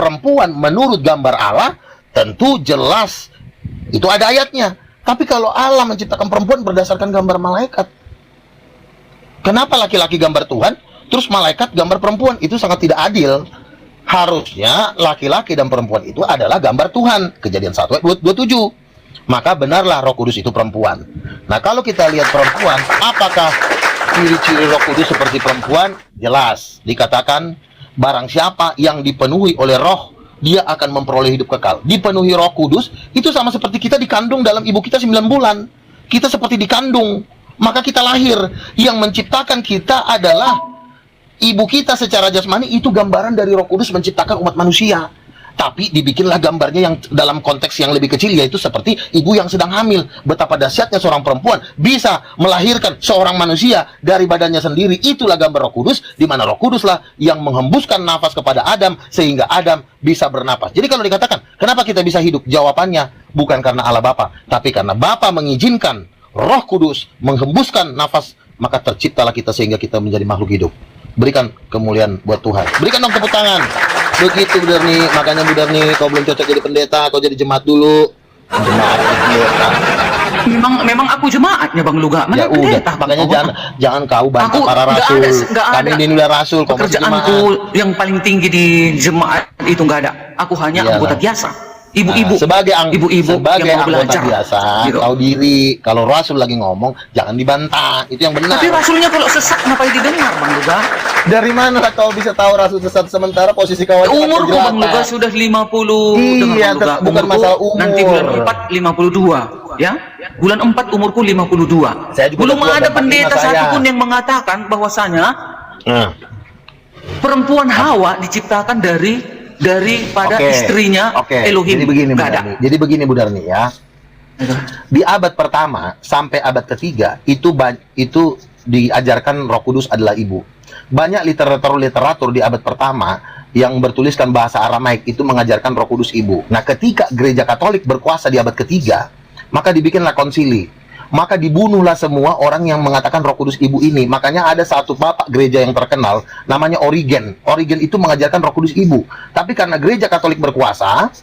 perempuan menurut gambar Allah, tentu jelas itu ada ayatnya. Tapi kalau Allah menciptakan perempuan berdasarkan gambar malaikat, kenapa laki-laki gambar Tuhan, terus malaikat gambar perempuan? Itu sangat tidak adil. Harusnya laki-laki dan perempuan itu adalah gambar Tuhan. Kejadian 1 ayat 27. Maka benarlah Roh Kudus itu perempuan. Nah, kalau kita lihat perempuan, apakah ciri-ciri Roh Kudus seperti perempuan? Jelas dikatakan, barang siapa yang dipenuhi oleh Roh, dia akan memperoleh hidup kekal. Dipenuhi Roh Kudus itu sama seperti kita dikandung dalam ibu kita 9 bulan. Kita seperti dikandung, maka kita lahir. Yang menciptakan kita adalah ibu kita secara jasmani. Itu gambaran dari Roh Kudus menciptakan umat manusia. Tapi dibikinlah gambarnya yang dalam konteks yang lebih kecil, yaitu seperti ibu yang sedang hamil. Betapa dahsyatnya seorang perempuan bisa melahirkan seorang manusia dari badannya sendiri. Itulah gambar Roh Kudus, di mana Roh Kuduslah yang menghembuskan nafas kepada Adam sehingga Adam bisa bernapas. Jadi kalau dikatakan kenapa kita bisa hidup, jawabannya bukan karena Allah Bapa, tapi karena Bapa mengizinkan Roh Kudus menghembuskan nafas, maka terciptalah kita sehingga kita menjadi makhluk hidup. Berikan kemuliaan buat Tuhan. Berikan dong tepuk tangan. Begitu Bu Darni, makanya Bu Darni, kau belum cocok jadi pendeta, kau jadi jemaat dulu. Jemaat pendeta. Memang aku jemaatnya Bang Luga. Ya udah, makanya jangan kau bantah para rasul. Kami ini udah rasul, kau masih jemaat. Pekerjaanku yang paling tinggi di jemaat itu nggak ada. Aku hanya anggota biasa. Ibu-ibu, sebagai ibu-ibu sebagai yang mau anggota belajar biasa, gitu. tahu diri. Kalau rasul lagi ngomong, jangan dibantah. Itu yang benar. Tapi rasulnya kalau sesat ngapain didengar Bang Luga? Dari mana kau bisa tahu rasul sesat sementara posisi kau Umurku Bang Luga sudah 50. Iya, bukan masalah umur. Nanti bulan 4 52, ya. Bulan 4 umurku 52. Belum ada pendeta satupun yang mengatakan bahwasanya perempuan Hawa diciptakan daripada istrinya Elohim. Jadi begini Bu Darni ya. Di abad pertama sampai abad ketiga itu diajarkan Roh Kudus adalah ibu. Banyak literatur di abad pertama yang bertuliskan bahasa Aramaik itu mengajarkan Roh Kudus ibu. Nah, ketika gereja Katolik berkuasa di abad ketiga, maka dibikinlah konsili. Maka dibunuhlah semua orang yang mengatakan Roh Kudus ibu ini. Makanya ada satu bapak gereja yang terkenal namanya Origen. Origen itu mengajarkan Roh Kudus ibu. Tapi karena gereja Katolik berkuasa,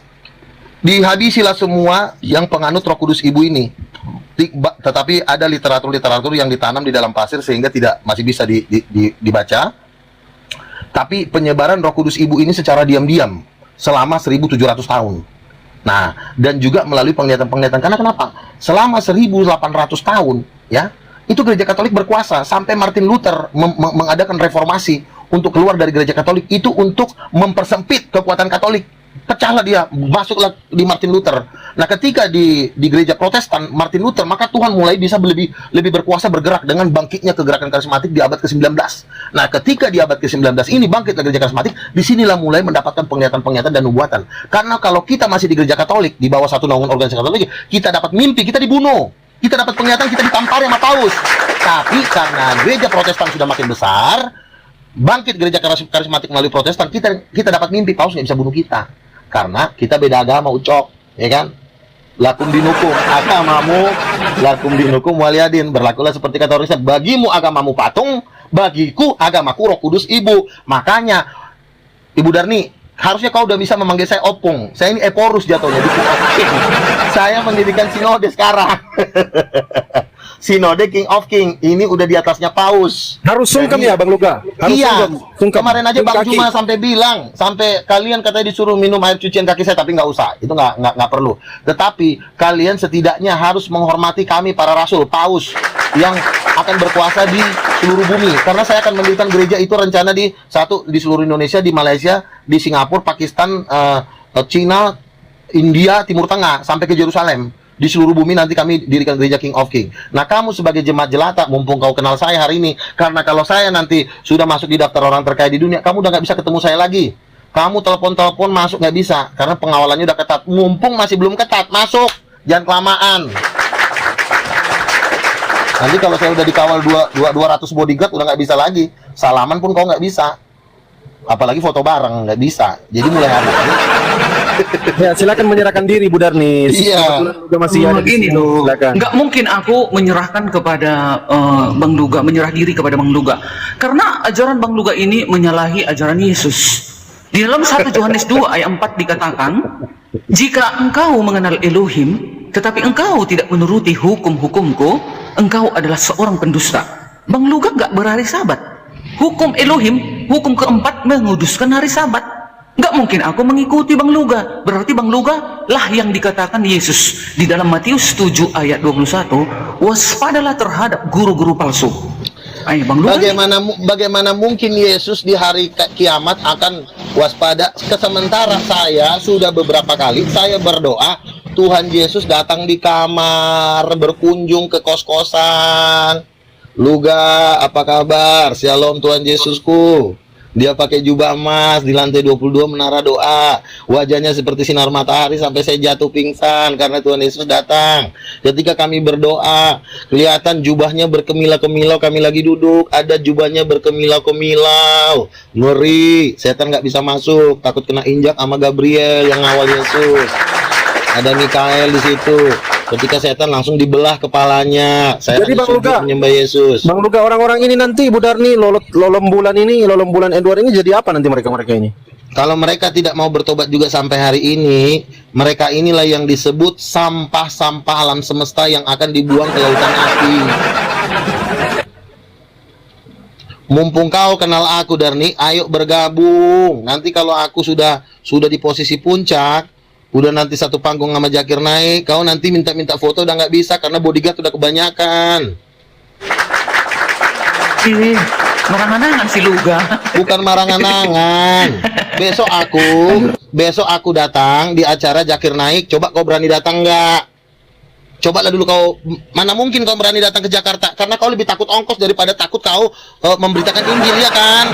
dihabisilah semua yang penganut Roh Kudus ibu ini. Tetapi ada literatur yang ditanam di dalam pasir sehingga masih bisa dibaca. Tapi penyebaran Roh Kudus ibu ini secara diam-diam selama 1700 tahun. Nah, dan juga melalui penglihatan-penglihatan. Karena kenapa? Selama 1800 tahun, ya, itu gereja Katolik berkuasa sampai Martin Luther mengadakan reformasi untuk keluar dari gereja Katolik itu untuk mempersempit kekuatan Katolik. Pecahlah dia, masuklah di Martin Luther. Nah, ketika di gereja Protestan Martin Luther, maka Tuhan mulai bisa lebih berkuasa bergerak dengan bangkitnya kegerakan karismatik di abad ke-19. Nah, ketika di abad ke-19 ini bangkitlah gereja karismatik, disinilah mulai mendapatkan penglihatan-penglihatan dan nubuatan. Karena kalau kita masih di gereja Katolik, di bawah satu naungan organisasi Katolik, kita dapat mimpi, kita dibunuh. Kita dapat penglihatan, kita ditampar sama Paus. Tapi karena gereja Protestan sudah makin besar, bangkit gereja karismatik melalui Protestan, kita dapat mimpi, Paus nggak bisa bunuh kita. Karena kita beda agama, Ucok, ya kan? Lakum dinukum, agamamu, lakum dinukum waliyadin. Berlakulah seperti kata orang Islam, bagimu agamamu patung, bagiku agamaku Roh Kudus ibu. Makanya, Ibu Darni, harusnya kau udah bisa memanggil saya Opung. Saya ini Eporus jatuhnya. Saya mendirikan sinode sekarang. Sinode King of King. Ini udah di atasnya Paus. Harus sungkem ya Bang Luga? Harus iya. Sungkem. Kemarin aja Bang kaki. Juma sampai bilang, sampai kalian katanya disuruh minum air cucian kaki saya, tapi nggak usah. Itu nggak perlu. Tetapi kalian setidaknya harus menghormati kami para rasul, Paus, yang akan berkuasa di seluruh bumi. Karena saya akan mendirikan gereja itu rencana di seluruh Indonesia, di Malaysia, di Singapura, Pakistan, Cina, India, Timur Tengah, sampai ke Yerusalem. Di seluruh bumi nanti kami dirikan gereja King of King. Nah, kamu sebagai jemaat jelata, mumpung kau kenal saya hari ini, karena kalau saya nanti sudah masuk di daftar orang terkaya di dunia, kamu udah nggak bisa ketemu saya lagi. Kamu telepon masuk nggak bisa, karena pengawalannya udah ketat. Mumpung masih belum ketat, masuk, jangan kelamaan. Nanti kalau saya udah dikawal 200 bodyguard, udah nggak bisa lagi. Salaman pun kau nggak bisa. Apalagi foto bareng, nggak bisa. Jadi mulai hari ini. Ya, silakan menyerahkan diri Bu Darni. Iya. Udah masih ada Begini loh. Silakan. Nggak mungkin aku menyerahkan kepada Bang Luga, menyerah diri kepada Bang Luga. Karena ajaran Bang Luga ini menyalahi ajaran Yesus. Di dalam 1 Yohanes 2 ayat 4 dikatakan, jika engkau mengenal Elohim, tetapi engkau tidak menuruti hukum-hukumku, engkau adalah seorang pendusta. Bang Luga gak berhari Sabat. Hukum Elohim, hukum keempat menguduskan hari Sabat. Gak mungkin aku mengikuti Bang Luga. Berarti Bang Luga lah yang dikatakan Yesus di dalam Matius 7 ayat 21, waspadalah terhadap guru-guru palsu. Ayo Bang Luga. Bagaimana mungkin Yesus di hari kiamat akan waspada? Sementara saya sudah beberapa kali saya berdoa, Tuhan Yesus datang di kamar, berkunjung ke kos-kosan. Luga, apa kabar? Shalom Tuhan Yesusku. Dia pakai jubah emas, di lantai 22 menara doa. Wajahnya seperti sinar matahari sampai saya jatuh pingsan karena Tuhan Yesus datang. Ketika kami berdoa, kelihatan jubahnya berkemilau-kemilau, kami lagi duduk, ada jubahnya berkemilau-kemilau. Ngeri, setan nggak bisa masuk, takut kena injak sama Gabriel yang ngawal Yesus. Ada Mikael di situ. Ketika setan langsung dibelah kepalanya. Saya Jadi Bang Luga, menyembah Yesus. Bang Luga, orang-orang ini nanti Bu Darni, lolombulan Edward ini jadi apa nanti mereka ini? Kalau mereka tidak mau bertobat juga sampai hari ini, mereka inilah yang disebut sampah-sampah alam semesta yang akan dibuang ke lautan api. Mumpung kau kenal aku Darni, ayo bergabung. Nanti kalau aku sudah di posisi puncak, udah nanti satu panggung sama Zakir naik, kau nanti minta foto udah nggak bisa karena bodyguard udah kebanyakan. Marangan-angan si Luga. Bukan marangan-angan. Besok aku datang di acara Zakir naik. Coba kau berani datang nggak? Cobalah dulu kau. Mana mungkin kau berani datang ke Jakarta? Karena kau lebih takut ongkos daripada takut kau memberitakan Injil, ya kan?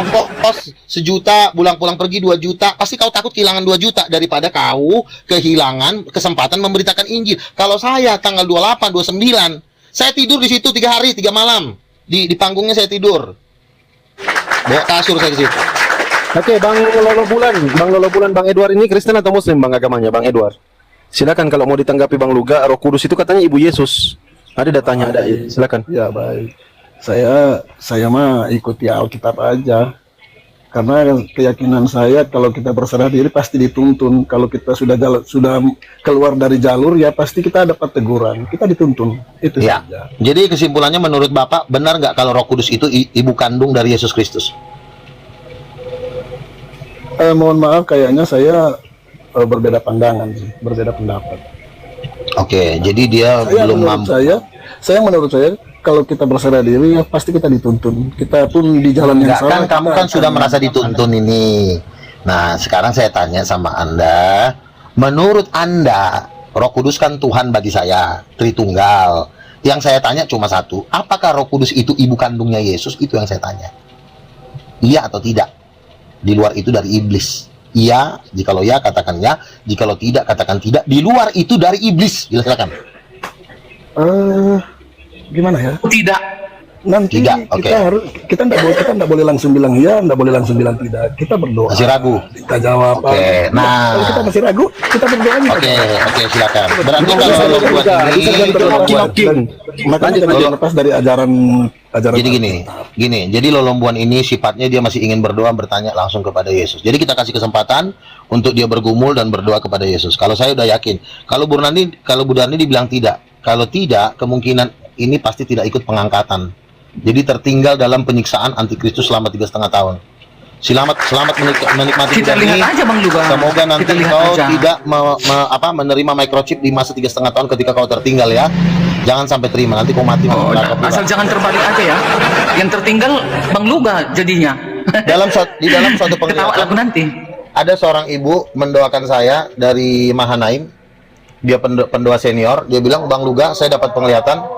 Ongkos 1 juta, pulang-pulang pergi 2 juta. Pasti kau takut kehilangan 2 juta daripada kau kehilangan kesempatan memberitakan Injil. Kalau saya tanggal 28, 29, saya tidur di situ 3 hari, 3 malam. Di panggungnya saya tidur. Bawa kasur saya ke situ. Oke, Bang Lolo Bulan, Bang Edward ini Kristen atau Muslim Bang agamanya, Bang Edward? Silakan kalau mau ditanggapi Bang Luga. Roh Kudus itu katanya Ibu Yesus. Ada datanya, ada. Silakan. Ya baik. Saya mah ikuti Alkitab aja. Karena keyakinan saya kalau kita berserah diri pasti dituntun. Kalau kita sudah keluar dari jalur ya pasti kita dapat teguran. Kita dituntun. Itu Ya. saja. Jadi kesimpulannya menurut Bapak benar nggak kalau Roh Kudus itu ibu kandung dari Yesus Kristus? Mohon maaf kayaknya saya berbeda pandangan sih, berbeda pendapat. Oke, jadi dia belum mampu. Menurut saya kalau kita berserah diri ya pasti kita dituntun. Kita pun di jalan yang Enggak, salah. kan kamu kan sudah merasa dituntun ini. Nah, sekarang saya tanya sama Anda, menurut Anda, Roh Kudus kan Tuhan bagi saya, Tritunggal. Yang saya tanya cuma satu, apakah Roh Kudus itu ibu kandungnya Yesus? Itu yang saya tanya. Iya atau tidak? Di luar itu dari iblis. Iya, jikalau ya katakan ya, jikalau tidak katakan tidak. Di luar itu dari iblis. Silakan. Gimana ya? Tidak. Nanti Tidak, oke. kita nggak boleh langsung bilang iya, nggak boleh langsung bilang tidak. Kita berdoa. Masih ragu? Kita jawab. Oke, nah. Kalau kita masih ragu, kita berdoa aja. Oke, silakan. Berarti kalau buat ini, Makanya kita lepas dari ajaran. jadi gini. Jadi lolombuan ini sifatnya dia masih ingin berdoa, bertanya langsung kepada Yesus. Jadi kita kasih kesempatan untuk dia bergumul dan berdoa kepada Yesus. Kalau saya udah yakin, kalau Bu Darni dibilang tidak, kalau tidak kemungkinan ini pasti tidak ikut pengangkatan. Jadi tertinggal dalam penyiksaan antikristus selama 3,5 tahun. Selamat menikmati Kita ini. lihat aja Bang Luga. Semoga nanti Kita lihat kau aja. tidak menerima microchip di masa 3,5 tahun ketika kau tertinggal ya. Jangan sampai terima, nanti kau mati masuk neraka pula. Asal jangan terbalik aja ya. Yang tertinggal Bang Luga jadinya. Di dalam suatu Ketawa lagu penglihatan nanti. ada seorang ibu mendoakan saya dari Mahanaim. Dia pendoa senior. Dia bilang, Bang Luga, saya dapat penglihatan.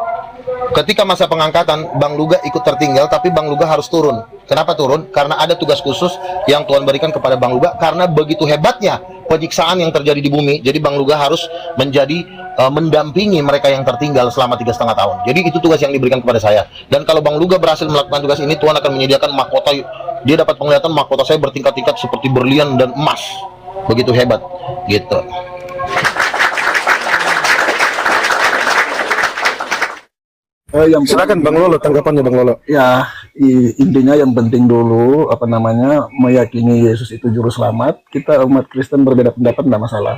Ketika masa pengangkatan, Bang Luga ikut tertinggal, tapi Bang Luga harus turun. Kenapa turun? Karena ada tugas khusus yang Tuhan berikan kepada Bang Luga. Karena begitu hebatnya penyiksaan yang terjadi di bumi, jadi Bang Luga harus menjadi mendampingi mereka yang tertinggal selama 3,5 tahun. Jadi itu tugas yang diberikan kepada saya. Dan kalau Bang Luga berhasil melakukan tugas ini, Tuhan akan menyediakan mahkota. Dia dapat penglihatan mahkota saya bertingkat-tingkat seperti berlian dan emas. Begitu hebat, gitu. Yang Silakan Bang Lolo, tanggapannya Bang Lolo. ya intinya yang penting dulu apa namanya meyakini Yesus itu juru selamat. Kita umat Kristen berbeda pendapat tidak masalah.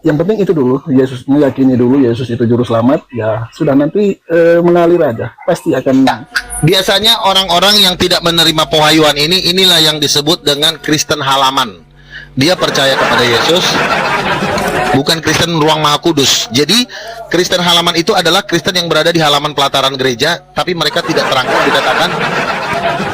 Yang penting itu dulu, Yesus meyakini dulu Yesus itu juru selamat, ya sudah nanti mengalir aja, pasti akan. Biasanya orang-orang yang tidak menerima pewahyuan inilah yang disebut dengan Kristen halaman. Dia percaya kepada Yesus, bukan Kristen ruang Maha Kudus. Jadi Kristen halaman itu adalah Kristen yang berada di halaman pelataran gereja, tapi mereka tidak terangkat. Dikatakan,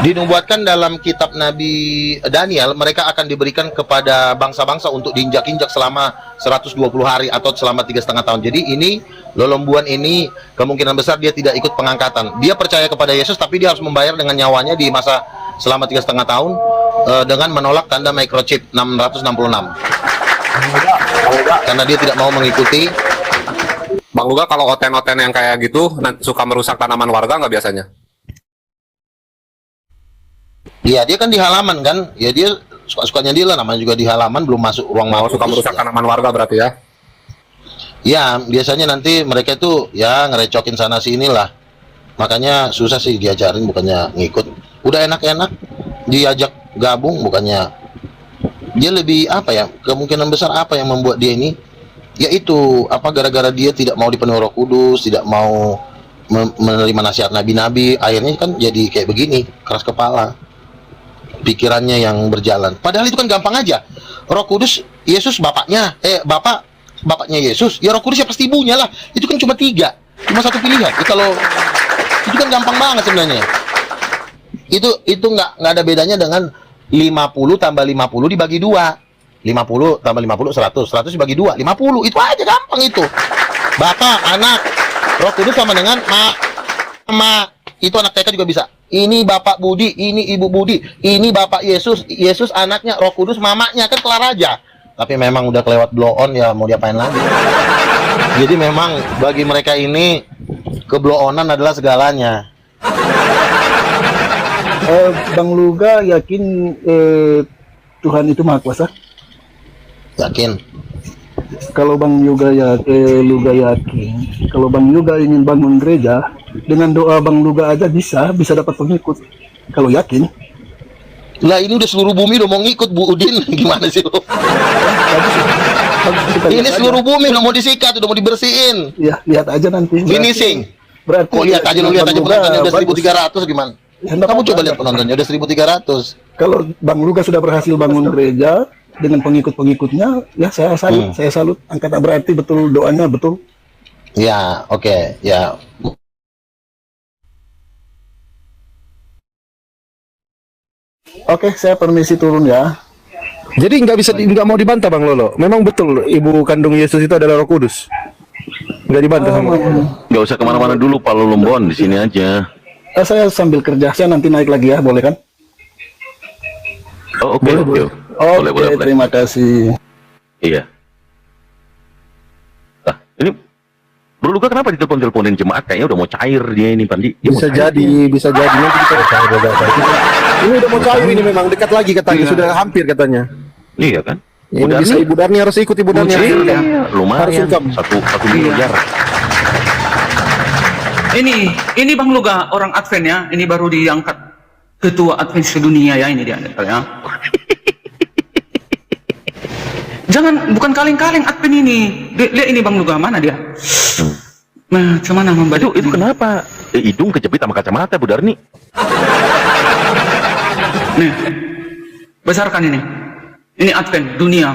dinubuatkan dalam kitab Nabi Daniel, mereka akan diberikan kepada bangsa-bangsa untuk diinjak-injak selama 120 hari atau selama 3,5 tahun. Jadi ini lolombuan ini kemungkinan besar dia tidak ikut pengangkatan. Dia percaya kepada Yesus, tapi dia harus membayar dengan nyawanya di masa selama 3,5 tahun dengan menolak tanda microchip 666. Karena dia tidak mau mengikuti. Bang Luga, kalau oten-oten yang kayak gitu suka merusak tanaman warga nggak biasanya? Iya, dia kan di halaman kan. Ya dia suka-sukanya dia lah, namanya juga di halaman, belum masuk ruang Maha Suka Kudus. merusak tanaman warga berarti ya? Ya, biasanya nanti mereka itu ya ngerecokin sana sini lah. Makanya susah sih diajarin, bukannya ngikut. Udah enak-enak diajak gabung, bukannya dia lebih apa ya? Kemungkinan besar apa yang membuat dia ini? Yaitu apa, gara-gara dia tidak mau dipenuhi Roh Kudus, tidak mau menerima nasihat nabi-nabi, akhirnya kan jadi kayak begini, keras kepala. Pikirannya yang berjalan. Padahal itu kan gampang aja. Roh Kudus, Yesus bapaknya, bapaknya Yesus, ya Roh Kudus ya pasti ibunya lah. Itu kan cuma 3, cuma satu pilihan. Kalau itu kan gampang banget sebenarnya. Itu nggak ada bedanya dengan 50 tambah 50 dibagi 2. 50 tambah 50 100 dibagi 2, 50. Itu aja gampang itu. Bapak, anak, Roh Kudus sama dengan ma. Itu anak TK juga bisa. Ini Bapak Budi, ini Ibu Budi, ini Bapak Yesus, Yesus anaknya, Roh Kudus mamanya, kan kelar aja. Tapi memang udah kelewat blow on, ya mau diapain lagi. Jadi memang bagi mereka ini keblow onan adalah segalanya. Bang Luga yakin Tuhan itu Maha Kuasa? Yakin. Kalau Bang Luga yakin, kalau Bang Luga ingin bangun gereja, dengan doa Bang Luga aja bisa dapat pengikut. Kalau yakin. Lah ini udah seluruh bumi udah mau ngikut, Bu Udin. Gimana sih lo? Ini seluruh bumi udah mau disikat, udah mau dibersihin. Ya, lihat aja nanti. Finishing. Berarti Kok lihat aja, lu lihat aja penontonnya udah 1.300 gimana? Ya, Kamu coba lihat penontonnya udah 1.300. Kalau Bang Luga sudah berhasil bangun gereja dengan pengikut-pengikutnya, ya saya salut. Angkat berarti betul doanya betul. Ya, oke, ya. Oke, saya permisi turun ya. Jadi nggak mau dibantah Bang Lolo. Memang betul ibu kandung Yesus itu adalah Roh Kudus. Nggak dibantah sama. Nggak usah kemana-mana dulu Pak Lolombon, di sini aja. Saya sambil kerja, saya nanti naik lagi ya, boleh kan? Oh, oke. Boleh. Terima kasih. Iya. Nah, ini Bro Luka kenapa ditelepon-teleponin jemaat? Kayaknya udah mau cair dia ini, Pandi. Dia Bisa mau cair jadi dia. nanti kita cair. Ini udah mau cair ini, memang dekat lagi katanya, Iya. sudah hampir katanya. Iya kan? Ini bisa Ibu Darni harus ikut Ibu Darni. Iya, Harus lumayan. sungkem. Satu miliar. Ini Bang Luga, orang Advent ya. Ini baru diangkat ketua Advent sedunia ya, ini dia ya. Jangan, bukan kaleng-kaleng Advent ini. Lihat ini Bang Luga, mana dia? Nah, cuman membantu. Itu kenapa? Hidung kejepit sama kacamata, Bu Darni. Nih, besarkan ini. Ini Advent dunia.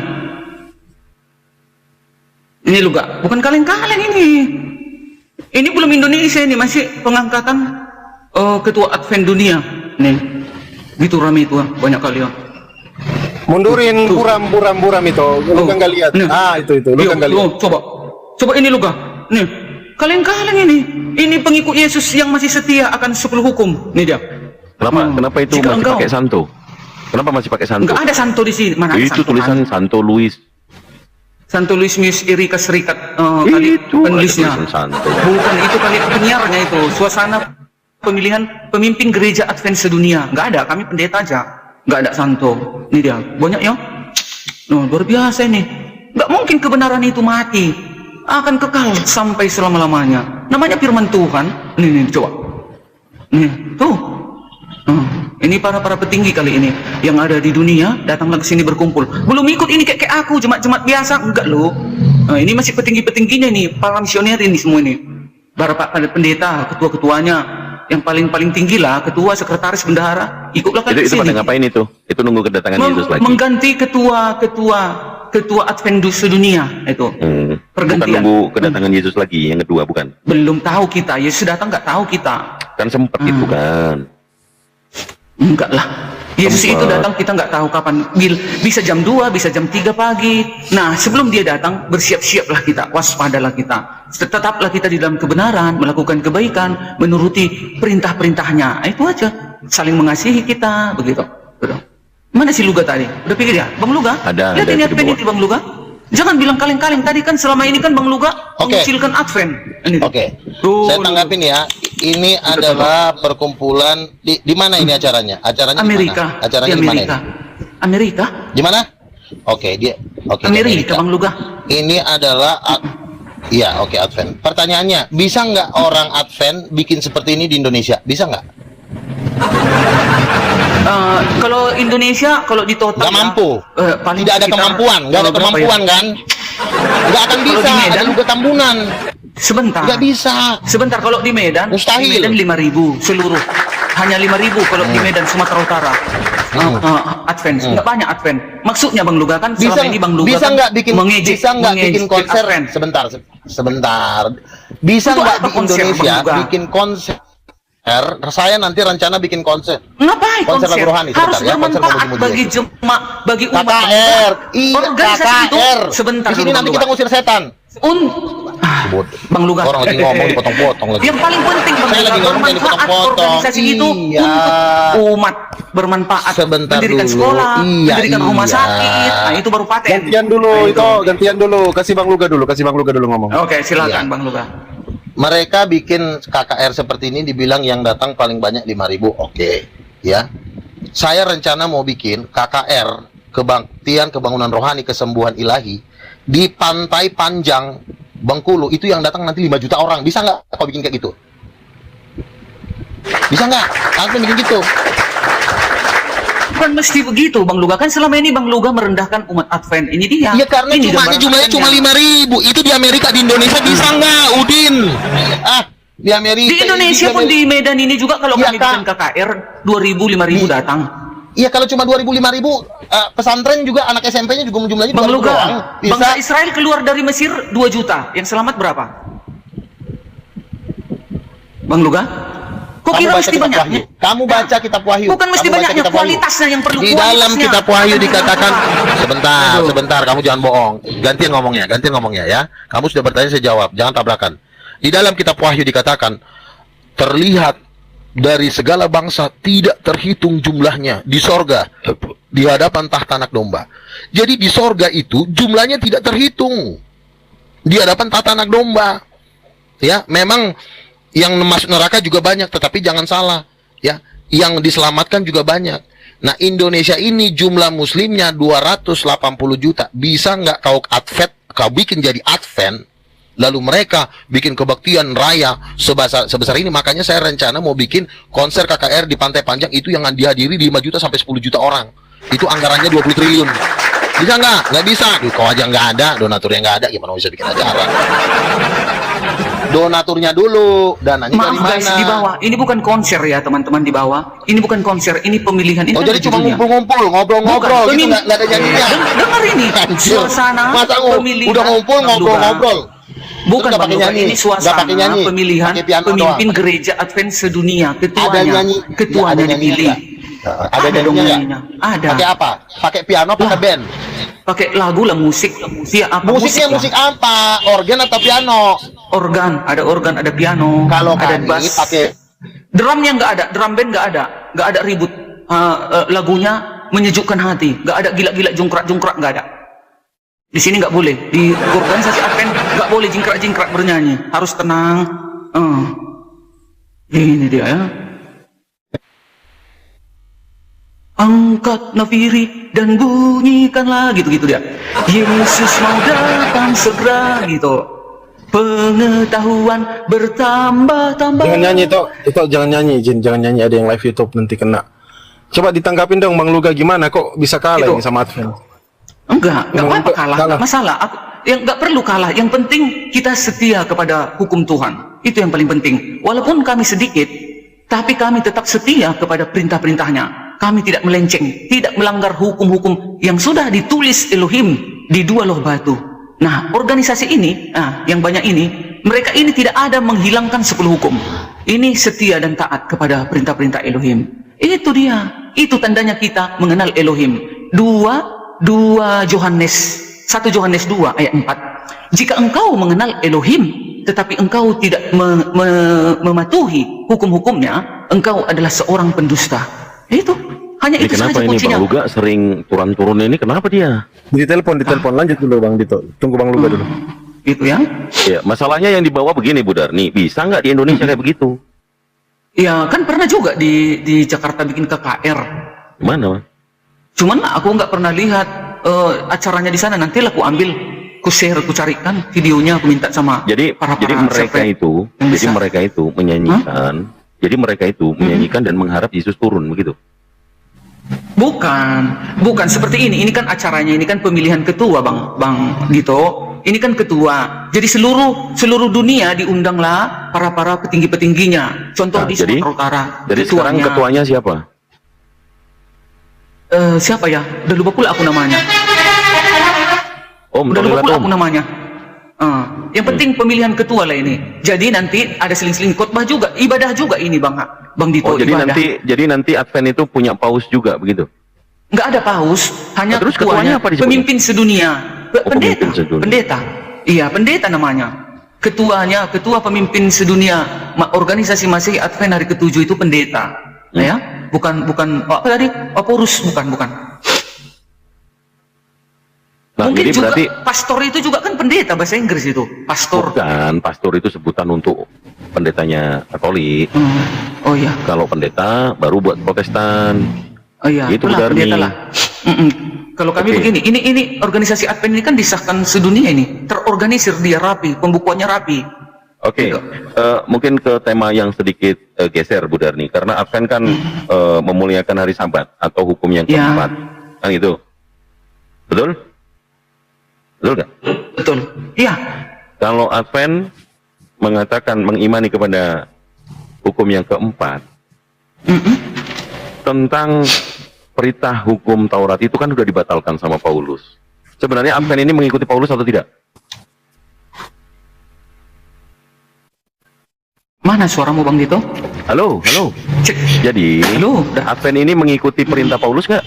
Ini Luga, bukan kaleng-kaleng ini. Ini belum Indonesia, ini masih pengangkatan ketua Advent dunia. Nih, gitu rame itu banyak kali ya. Mundurin buram itu. Lu kan nggak lihat. Nih. Itu. Lu kan nggak lihat. Coba ini Luga. Nih, kaleng-kaleng ini. Ini pengikut Yesus yang masih setia akan 10 hukum. Nih dia. Kenapa itu Jika masih engkau- pakai santo? Kenapa masih pakai santo? Enggak ada santo di sini. Mana ada Itu santo? tulisan Santo Louis. Santo Louis Mius Erika Serikat kali Itu penulisnya. ada tulisan santo. Bukan itu kali penyiarnya itu. Suasana pemilihan pemimpin gereja Advent sedunia. Enggak ada, kami pendeta aja. Enggak ada santo. Ini dia. Banyak ya. Nah, luar biasa ini. Enggak mungkin kebenaran itu mati. Akan kekal sampai selama-lamanya. Namanya firman Tuhan. Nih, coba. Nih, tuh. Ini para petinggi kali ini yang ada di dunia datanglah ke sini berkumpul. Belum ikut ini kayak aku jemaat-jemaat biasa, enggak loh. Ini masih petinggi-petingginya nih, para misioner ini semua ini. Para pendeta, ketua-ketuanya, yang paling tinggi lah, ketua, sekretaris, bendahara, ikutlah ke Itu pada sini. ngapain itu? Itu nunggu kedatangan Yesus lagi. Mengganti ketua Advent sedunia itu. Bukan Pergantian. nunggu kedatangan Yesus lagi yang kedua, bukan? Belum tahu kita, Yesus datang nggak tahu kita. Kan sempat itu kan. Enggak lah. Yesus itu datang kita nggak tahu kapan. Bisa jam 2, bisa jam 3 pagi. Nah, sebelum dia datang, bersiap-siaplah kita, waspadalah kita. Tetaplah kita di dalam kebenaran, melakukan kebaikan, menuruti perintah-perintahnya. Itu aja. Saling mengasihi kita, begitu. Betul. Mana si Luga tadi? Udah pikir ya? Bang Luga? Ada Lihat di bawah. ini Bang Luga. Jangan bilang kaleng-kaleng. Tadi kan selama ini kan Bang Luga Oke. mengucilkan Advent. Ini. Oke, Tuh, saya tanggapin ya. Ini adalah perkumpulan di mana ini acaranya? Acaranya di Amerika. mana? Acaranya Di di mana Amerika. ini? Amerika? Di mana? Oke, di Amerika, Bang Luga. Ini adalah iya, oke, Advent. Pertanyaannya, bisa nggak orang Advent bikin seperti ini di Indonesia? Bisa nggak? Kalau Indonesia, kalau di total Nggak mampu. paling Tidak ada sekitar, kemampuan, nggak ada berapa ya? kemampuan kan? Nggak akan Kalau bisa. di Medan? Ada juga tambunan. Sebentar. Nggak bisa. Sebentar, kalau di Medan, Mustahil. Di Medan 5.000 seluruh. Hanya 5.000 kalau di Medan Sumatera Utara. Advent, nggak banyak Advent. Maksudnya Bang Luga kan Bisa selama ini Bang Luga bisa kan nggak bikin mengejek bikin konser? Advent. Sebentar. Bisa Untuk nggak apa di konser, Indonesia Bang Luga? bikin konser? Saya nanti rencana bikin konser. Ngapain Konser konser? lagu rohani, Harus sebentar ya, konser bermanfaat lagu-lagu bagi Yesus. jemaat, bagi umat. KKR, iya Organisasi itu KKR. sebentar Di sini dulu, nanti Bang kita Luga. ngusir setan. Bang Luga. Orang lagi ngomong dipotong-potong lagi. Yang paling penting Bang Saya Luga, lagi ngomong jangan bermanfaat dipotong-potong. organisasi itu Iya. untuk umat, bermanfaat. Sebentar Mendirikan dulu. sekolah, Iya, mendirikan rumah iya. sakit. Nah, itu baru paten. Gantian dulu itu, gantian dulu. Kasih Bang Luga dulu ngomong. Oke, silakan Iya. Bang Luga. Mereka bikin KKR seperti ini dibilang yang datang paling banyak 5.000. Oke, ya. Saya rencana mau bikin KKR, kebaktian kebangunan rohani kesembuhan ilahi di Pantai Panjang Bengkulu. Itu yang datang nanti 5 juta orang. Bisa nggak kau bikin kayak gitu? Bisa nggak? Aku bikin gitu. Bukan mesti begitu Bang Luga. Kan selama ini Bang Luga merendahkan umat Advent. Ini dia. Iya karena Ini jumlahnya cuma 5.000. Itu di Amerika, di Indonesia bisa nggak, Udin? Di Amerika. Di Indonesia pun di Medan ini juga kalau Iya, kami Kak. bikin KKR 2.000 5.000 datang. Iya kalau cuma 2.000 5.000 pesantren juga anak SMP-nya juga jumlahnya Bang 2.000 Luga, doang. Bisa. bangsa Israel keluar dari Mesir 2 juta. Yang selamat berapa? Bang Luga? Kok kira mesti kitab banyaknya? Wahyu. Kamu baca kitab Wahyu. Bukan mesti Kamu baca banyaknya, kitab Wahyu. kualitasnya yang perlu. Di dalam kualitasnya. kitab Wahyu dikatakan Aduh. sebentar, kamu jangan bohong. Gantian ngomongnya ya. Kamu sudah bertanya, saya jawab. Jangan tabrakan. Di dalam kitab Wahyu dikatakan terlihat dari segala bangsa tidak terhitung jumlahnya di sorga di hadapan tahta anak domba. Jadi di sorga itu jumlahnya tidak terhitung di hadapan tahta anak domba. Ya, memang yang masuk neraka juga banyak, tetapi jangan salah, ya, yang diselamatkan juga banyak. Nah, Indonesia ini jumlah muslimnya 280 juta. Bisa nggak kau bikin jadi Advent, lalu mereka bikin kebaktian raya sebesar ini? Makanya saya rencana mau bikin konser KKR di Pantai Panjang itu yang dihadiri 5 juta sampai 10 juta orang. Itu anggarannya 20 triliun. Bisa nggak? Nggak bisa. Kau aja nggak ada, donaturnya nggak ada, gimana bisa bikin acara? Donaturnya dulu, dananya dari Maaf mana? guys, di bawah. Ini bukan konser ya teman-teman di bawah. Ini bukan konser, ini pemilihan. Ini Oh, kan jadi cuma judulnya. ngumpul-ngumpul, ngobrol-ngobrol Bukan, gitu, nggak ada nyanyinya. Dengar ini, Anjir. suasana Masa pemilihan. udah ngumpul, Bang Luga. ngobrol-ngobrol. Bukan Nggak Bang pakai Luga, nyanyi, ini nggak suasana pakai nyanyi, pemilihan pakai piano pemimpin doang. gereja Advent sedunia. Ada Ketuanya, nyanyi, ketuanya ada nyanyi dipilih. nggak? Ada Ada dong nyanyinya nyanyinya. nggak? Ada. Pakai apa? Pakai piano, pakai Lah. band. Pakai lagu lah, musik. Via apa? Musiknya lah. musik apa? Organ atau piano? Organ, ada piano, Kalau ada kami bass. pakai Drumnya nggak ada, drum band nggak ada ribut. Lagunya menyejukkan hati, nggak ada gila-gila jungkrak nggak ada. Di sini nggak boleh, di organisasi Advent nggak boleh jingkrak bernyanyi, harus tenang. Ini dia ya. Angkat nafiri dan bunyikanlah, gitu dia. Yesus mau datang segera, gitu. pengetahuan bertambah-tambah. Jangan nyanyi itu jangan nyanyi, Jin, jangan nyanyi, ada yang live YouTube nanti kena. Coba ditanggapin dong Bang Luga, gimana kok bisa kalah Itu. ini sama Advent? Enggak apa-apa kalah, Kalah. enggak masalah. Yang enggak perlu kalah, yang penting kita setia kepada hukum Tuhan. Itu yang paling penting. Walaupun kami sedikit, tapi kami tetap setia kepada perintah-perintahnya. Kami tidak melenceng, tidak melanggar hukum-hukum yang sudah ditulis Elohim di 2 loh batu. Nah, organisasi ini, yang banyak ini, mereka ini tidak ada menghilangkan 10 hukum. Ini setia dan taat kepada perintah-perintah Elohim. Itu dia. Itu tandanya kita mengenal Elohim. 1 Yohanes 2 ayat 4. Jika engkau mengenal Elohim, tetapi engkau tidak mematuhi hukum-hukumnya, engkau adalah seorang pendusta. Itu. Hanya Ini itu kenapa saja ini kuncinya. Bang Luga sering turun-turun ini, kenapa dia? Ditelepon lanjut dulu Bang Dito. Tunggu Bang Luga dulu. Itu ya. Ya, masalahnya yang dibawa begini Bu Darni, bisa nggak di Indonesia kayak begitu? Ya, kan pernah juga di Jakarta bikin KKR. Gimana, Bang? Cuman aku nggak pernah lihat acaranya di sana. Nanti lah aku ambil, ku share, ku carikan videonya, aku minta sama Jadi mereka itu, menyanyikan, jadi mereka itu menyanyikan dan mengharap Yesus turun begitu. Bukan seperti ini. Ini kan acaranya, ini kan pemilihan ketua, Bang Dito. Ini kan ketua. Jadi seluruh dunia diundanglah para petinggi-petingginya. Contoh di Sumatera Utara. Jadi sekarang ketuanya siapa? Siapa ya? Udah lupa pula aku namanya. Om, Udah lupa pula Om. aku namanya. Yang penting pemilihan ketua lah ini. Jadi nanti ada seling-seling khotbah juga, ibadah juga ini, Bang Dito. Oh, jadi ibadah. nanti Advent itu punya paus juga begitu. Nggak ada paus, hanya Terus ketuanya apa disebutnya? pemimpin sedunia. Pemimpin sedunia. Pendeta. Iya, pendeta namanya. Ketua pemimpin sedunia. Organisasi Masehi Advent hari ke-7 itu pendeta. Ya, bukan apa tadi? Paurus, bukan. Nah, Mungkin jadi juga berarti pastor itu juga kan pendeta bahasa Inggris itu. Pastor. bukan, pastor itu sebutan untuk pendetanya Katolik. Oh iya. Kalau pendeta baru buat Protestan. Oh iya, Gitu, itulah Darni. pendeta lah. Kalau kami Oke. begini, ini organisasi Advent ini kan disahkan sedunia ini, terorganisir, dia rapi, pembukuannya rapi. Oke, Gitu. mungkin ke tema yang sedikit geser Bu Darni, karena Advent kan memuliakan hari Sabat atau hukum yang Ya. keempat, kan itu, betul? Betul nggak? Betul. Iya. Kalau Advent mengatakan mengimani kepada hukum yang keempat, tentang perintah hukum Taurat itu kan sudah dibatalkan sama Paulus. Sebenarnya Advent ini mengikuti Paulus atau tidak? Mana suaramu, Bang Dito? Halo. Cek. Jadi, Halo, dah. Advent ini mengikuti perintah Paulus nggak?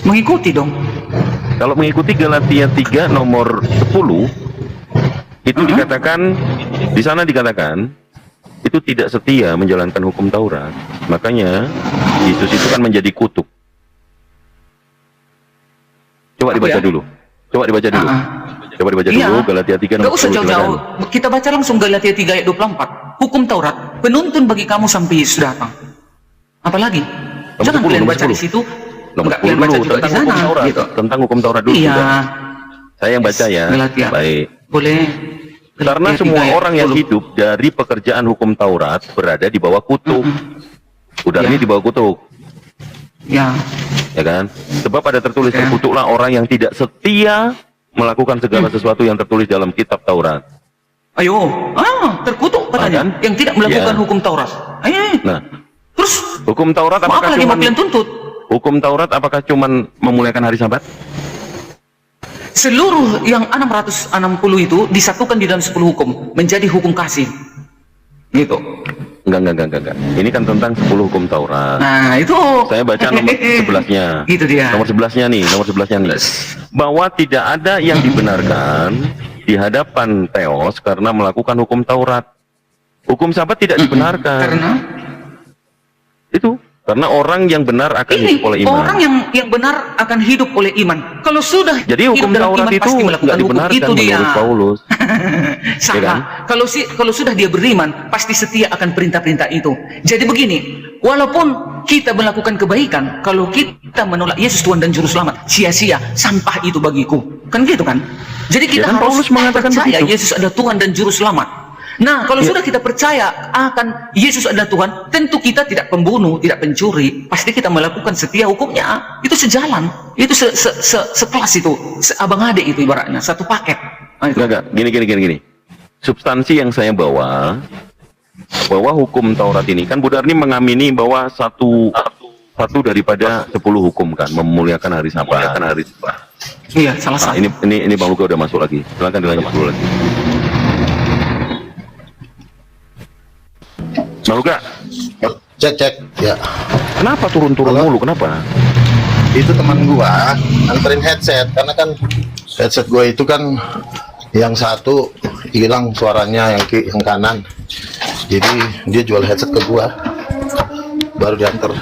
Mengikuti dong. Kalau mengikuti Galatia 3 nomor 10, itu dikatakan, di sana dikatakan, itu tidak setia menjalankan hukum Taurat. Makanya, Yesus itu kan menjadi kutuk. Coba dibaca ya? dulu. Coba dibaca dulu. Coba dibaca Iya. dulu Galatia 3 Nggak nomor usah 10. jauh-jauh. silakan. Kita baca langsung Galatia 3 ayat 24. Hukum Taurat, penuntun bagi kamu sampai Yesus datang. Apalagi? Nomor Jangan 10, kalian nomor baca di 10. situ. Nomor Nggak 10 kalian baca dulu, juga di tentang hukum sana. Taurat. Gitu. Tentang hukum Taurat dulu. Iya. sudah. Saya yang baca ya. Galatia. Baik. Boleh. Karena Galatia semua 3 ayat orang yang 10. hidup dari pekerjaan hukum Taurat berada di bawah kutuk. Udah Ya. ini di bawah kutuk, Ya. ya kan? Sebab ada tertulis, Ya. terkutuklah orang yang tidak setia melakukan segala sesuatu yang tertulis dalam kitab Taurat. Ayo. Terkutuk katanya. kan? Yang tidak melakukan Ya. hukum Taurat. Ayo. Nah, Terus, hukum Taurat mau apa apakah lagi mau cuman kalian tuntut? hukum Taurat apakah cuman memuliakan hari Sabat? Seluruh yang 660 itu disatukan di dalam 10 hukum. Menjadi hukum kasih. Gitu. Enggak. Ini kan tentang 10 hukum Taurat. Nah, itu. Saya baca nomor 11-nya. Gitu dia. Nomor 11-nya nih. Bahwa tidak ada yang dibenarkan di hadapan Theos karena melakukan hukum Taurat. Hukum Sabat tidak dibenarkan. Karena Karena orang yang benar akan ini hidup oleh iman. orang yang benar akan hidup oleh iman. Kalau sudah Jadi hukum hidup dalam Taurat iman, itu pasti melakukan nggak hukum. dibenarkan Itu dia. menurut Paulus. Salah. Ya kan? Kalau sudah dia beriman, pasti setia akan perintah-perintah itu. Jadi begini, walaupun kita melakukan kebaikan, kalau kita menolak Yesus Tuhan dan Juru Selamat, sia-sia, sampah itu bagiku. Kan gitu kan? Jadi kita Ya kan, harus Paulus mengatakan percaya begitu. Yesus adalah Tuhan dan Juru Selamat. Nah, kalau sudah kita percaya akan Yesus adalah Tuhan, tentu kita tidak pembunuh, tidak pencuri, pasti kita melakukan setia hukumnya. Itu sejalan, itu sekelas itu, abang adik itu ibaratnya, satu paket. Nah, itu. Enggak, gini. Substansi yang saya bawa, bahwa hukum Taurat ini kan Budarni mengamini bahwa satu daripada 10 hukum kan, memuliakan hari Sabat. Iya, salah Nah, satu. ini Bang Luka udah masuk lagi. Silakan dilanjut dulu lagi. Bang Luka, Cek ya. kenapa turun-turun Halo? mulu? Kenapa? Itu teman gua anterin headset karena kan headset gua itu kan yang satu hilang suaranya, yang kanan. Jadi dia jual headset ke gua, baru diantar.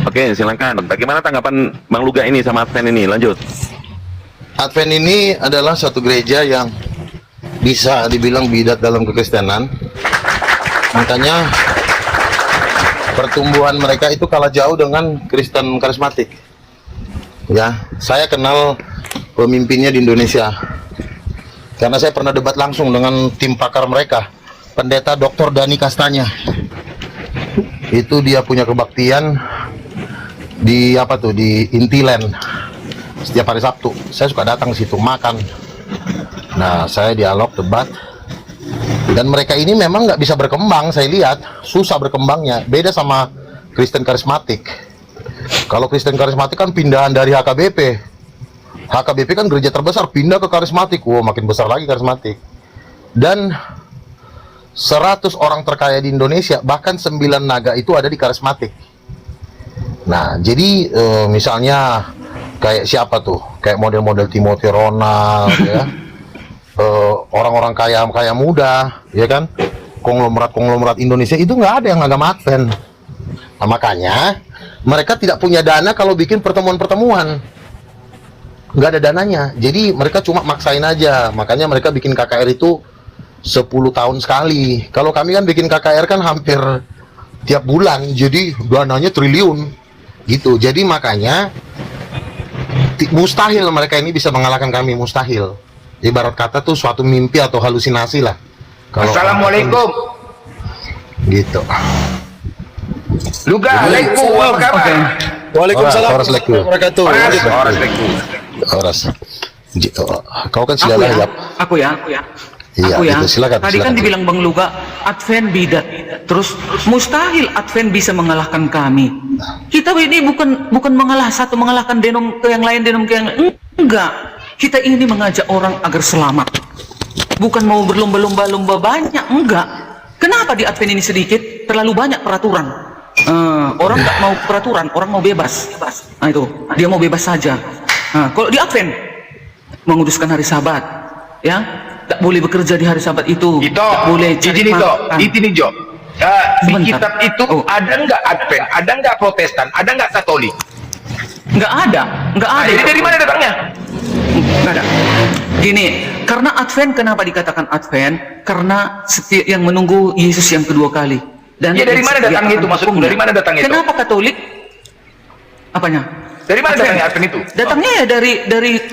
Oke, silakan. Bagaimana tanggapan Bang Luga ini sama Advent ini? Lanjut. Advent ini adalah satu gereja yang bisa dibilang bidat dalam kekristenan. Makanya pertumbuhan mereka itu kalah jauh dengan Kristen karismatik. Ya, saya kenal pemimpinnya di Indonesia. Karena saya pernah debat langsung dengan tim pakar mereka, Pendeta Dr. Dani Kastanya. Itu dia punya kebaktian di di Intiland setiap hari Sabtu. Saya suka datang ke situ makan. Nah, saya dialog, debat, dan mereka ini memang nggak bisa berkembang. Saya lihat susah berkembangnya. Beda sama Kristen karismatik. Kalau Kristen karismatik kan pindahan dari HKBP. HKBP kan gereja terbesar, pindah ke karismatik. Wow, makin besar lagi karismatik. Dan 100 orang terkaya di Indonesia, bahkan 9 naga itu ada di karismatik. Nah, jadi misalnya kayak siapa tuh? Kayak model-model Timothy Ronald, ya. Orang-orang kaya muda, ya kan? Konglomerat Indonesia itu nggak ada yang agama Advent. Nah, makanya mereka tidak punya dana kalau bikin pertemuan-pertemuan. Nggak ada dananya. Jadi mereka cuma maksain aja. Makanya mereka bikin KKR itu 10 tahun sekali. Kalau kami kan bikin KKR kan hampir tiap bulan. Jadi dananya triliun. Gitu. Jadi makanya mustahil mereka ini bisa mengalahkan kami, mustahil. Ibarat kata tuh suatu mimpi atau halusinasi lah. Kalau Assalamualaikum. Gitu. Luga, Alaikum, apa kabar? Waalaikumsalam warahmatullahi wabarakatuh. Horas. Kau kan Aku sudah ya, lahir. aku ya. Iya, Aku ya. gitu. Silakan, Tadi kan silakan. dibilang Bang Luga, Advent bidat. Terus mustahil Advent bisa mengalahkan kami. Kita ini bukan mengalahkan denom ke yang lain, denom ke yang lain. Enggak. Kita ini mengajak orang agar selamat. Bukan mau berlomba-lomba banyak, enggak. Kenapa di Advent ini sedikit? Terlalu banyak peraturan. Orang nggak mau peraturan, orang mau bebas. Nah itu, dia mau bebas saja. Nah, kalau di Advent menguduskan hari Sabat, ya, tak boleh bekerja di hari Sabat itu. Itu, tak boleh cari izin itu, makan. itu nih Jo. Di Sebentar. kitab itu Oh. ada nggak Advent, ada nggak Protestan, ada nggak Katolik? Nggak ada. Nah, jadi dari mana datangnya? Nggak ada. Gini, karena Advent, kenapa dikatakan Advent? Karena setiap yang menunggu Yesus yang kedua kali. Dan Ya, dari mana setia datangnya akan itu maksudku? hukumnya. Dari mana datangnya itu? Kenapa Katolik? Apanya? Dari mana datangnya Advent itu? Datangnya ya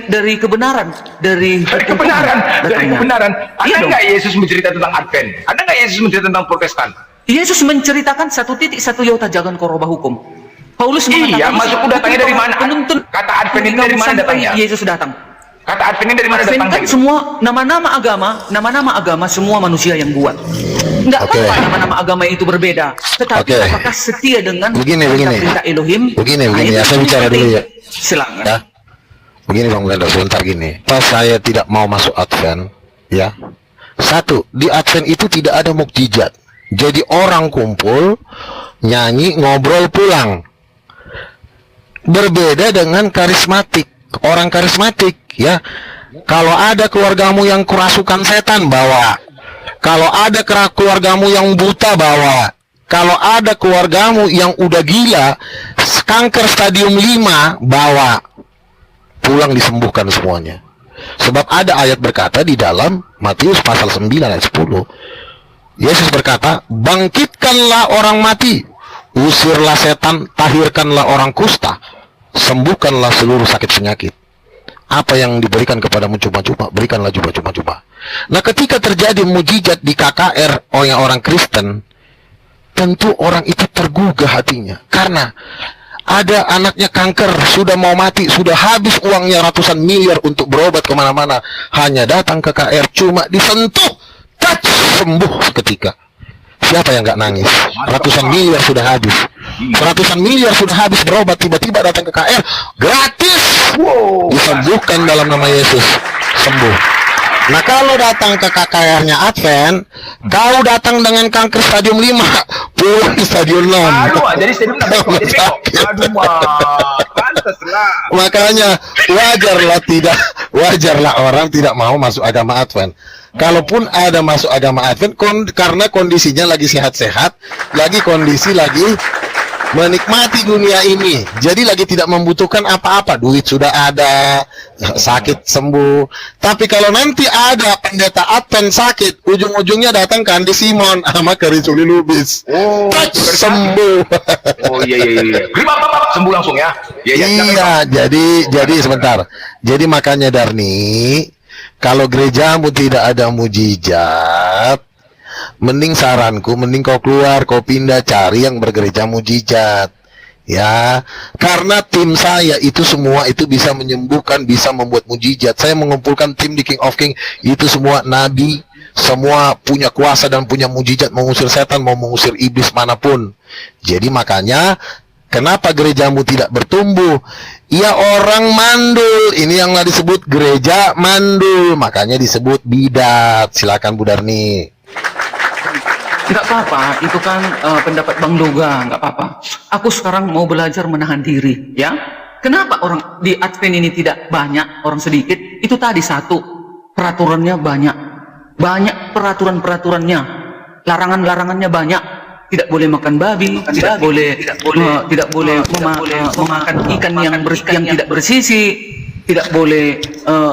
dari kebenaran, dari Dari kebenaran, dari datangnya. kebenaran. Ada Iya dong. nggak Yesus mencerita tentang Advent? Ada nggak Yesus mencerita tentang Protestan? Yesus menceritakan 1 yota jangan kau robah hukum. Paulus mengatakan, Iya, maksudku datangnya dari mana? Penuntun Kata Advent ini dari mana sampai datangnya? Yesus datang. Kata Advent ini dari mana Advent datangnya? kan gitu? semua nama-nama agama semua manusia yang buat. Enggak Oke. apa-apa nama-nama agama itu berbeda. Tetapi Oke. apakah setia dengan Begini. perintah Elohim? Begini, Nah, itu ya, saya bicara penting. dulu ya. Silakan. Ya. Begini Bang Lendo, sebentar gini. Pas saya tidak mau masuk Advent, ya. Satu, di Advent itu tidak ada mukjizat. Jadi orang kumpul, nyanyi, ngobrol, pulang. Berbeda dengan karismatik. Orang karismatik, ya. Kalau ada keluargamu yang kerasukan setan, bawa. Kalau ada keluargamu yang buta, bawa. Kalau ada keluargamu yang udah gila, kanker stadium 5, bawa. Pulang disembuhkan semuanya. Sebab ada ayat berkata di dalam Matius pasal 9 ayat 10. Yesus berkata, bangkitkanlah orang mati, usirlah setan, tahirkanlah orang kusta. sembuhkanlah seluruh sakit penyakit. Apa yang diberikan kepadamu cuma-cuma, berikanlah juga cuma-cuma. Nah, ketika terjadi mujizat di KKR oleh orang Kristen, tentu orang itu tergugah hatinya. Karena ada anaknya kanker, sudah mau mati, sudah habis uangnya ratusan miliar untuk berobat kemana-mana. Hanya datang ke KKR, cuma disentuh, touch, sembuh seketika. Siapa yang nggak nangis? Ratusan miliar sudah habis. Ratusan miliar sudah habis berobat, tiba-tiba datang ke KKR, gratis, disembuhkan dalam nama Yesus, sembuh. Nah, kalau datang ke KKR-nya Advent, kau datang dengan kanker stadium 5, pulang stadium 6. Aduh, jadi stadium 6 jadi bengkok. Aduh, pantas lah. Makanya wajarlah orang tidak mau masuk agama Advent. Kalaupun ada masuk agama Advent, karena kondisinya lagi sehat-sehat, lagi menikmati dunia ini, jadi lagi tidak membutuhkan apa-apa, duit sudah ada, sakit sembuh. Tapi kalau nanti ada pendeta Advent sakit, ujung-ujungnya datang ke Andi Simon sama ke Rizuli Lubis, sembuh. Oh iya. Sembuh langsung ya. Iya, jadi sebentar. Jadi makanya Darni, kalau gerejamu tidak ada mujizat, mending saranku, mending kau keluar, kau pindah, cari yang bergereja mujizat. Ya, karena tim saya itu semua itu bisa menyembuhkan, bisa membuat mujizat. Saya mengumpulkan tim di King of King, itu semua nabi, semua punya kuasa dan punya mujizat mengusir setan, mau mengusir iblis manapun. Jadi makanya, kenapa gerejamu tidak bertumbuh? Ya, orang mandul. Ini yang disebut gereja mandul, makanya disebut bidat. Silakan Bu Darni. Nggak apa-apa, itu kan pendapat Bang Luga, nggak apa-apa. Aku sekarang mau belajar menahan diri, ya. Kenapa orang di Advent ini tidak banyak, orang sedikit? Itu tadi satu, peraturannya banyak. Banyak peraturan-peraturannya. Larangan-larangannya banyak. Tidak boleh makan babi, tidak boleh memakan ikan yang tidak bersisi, tidak boleh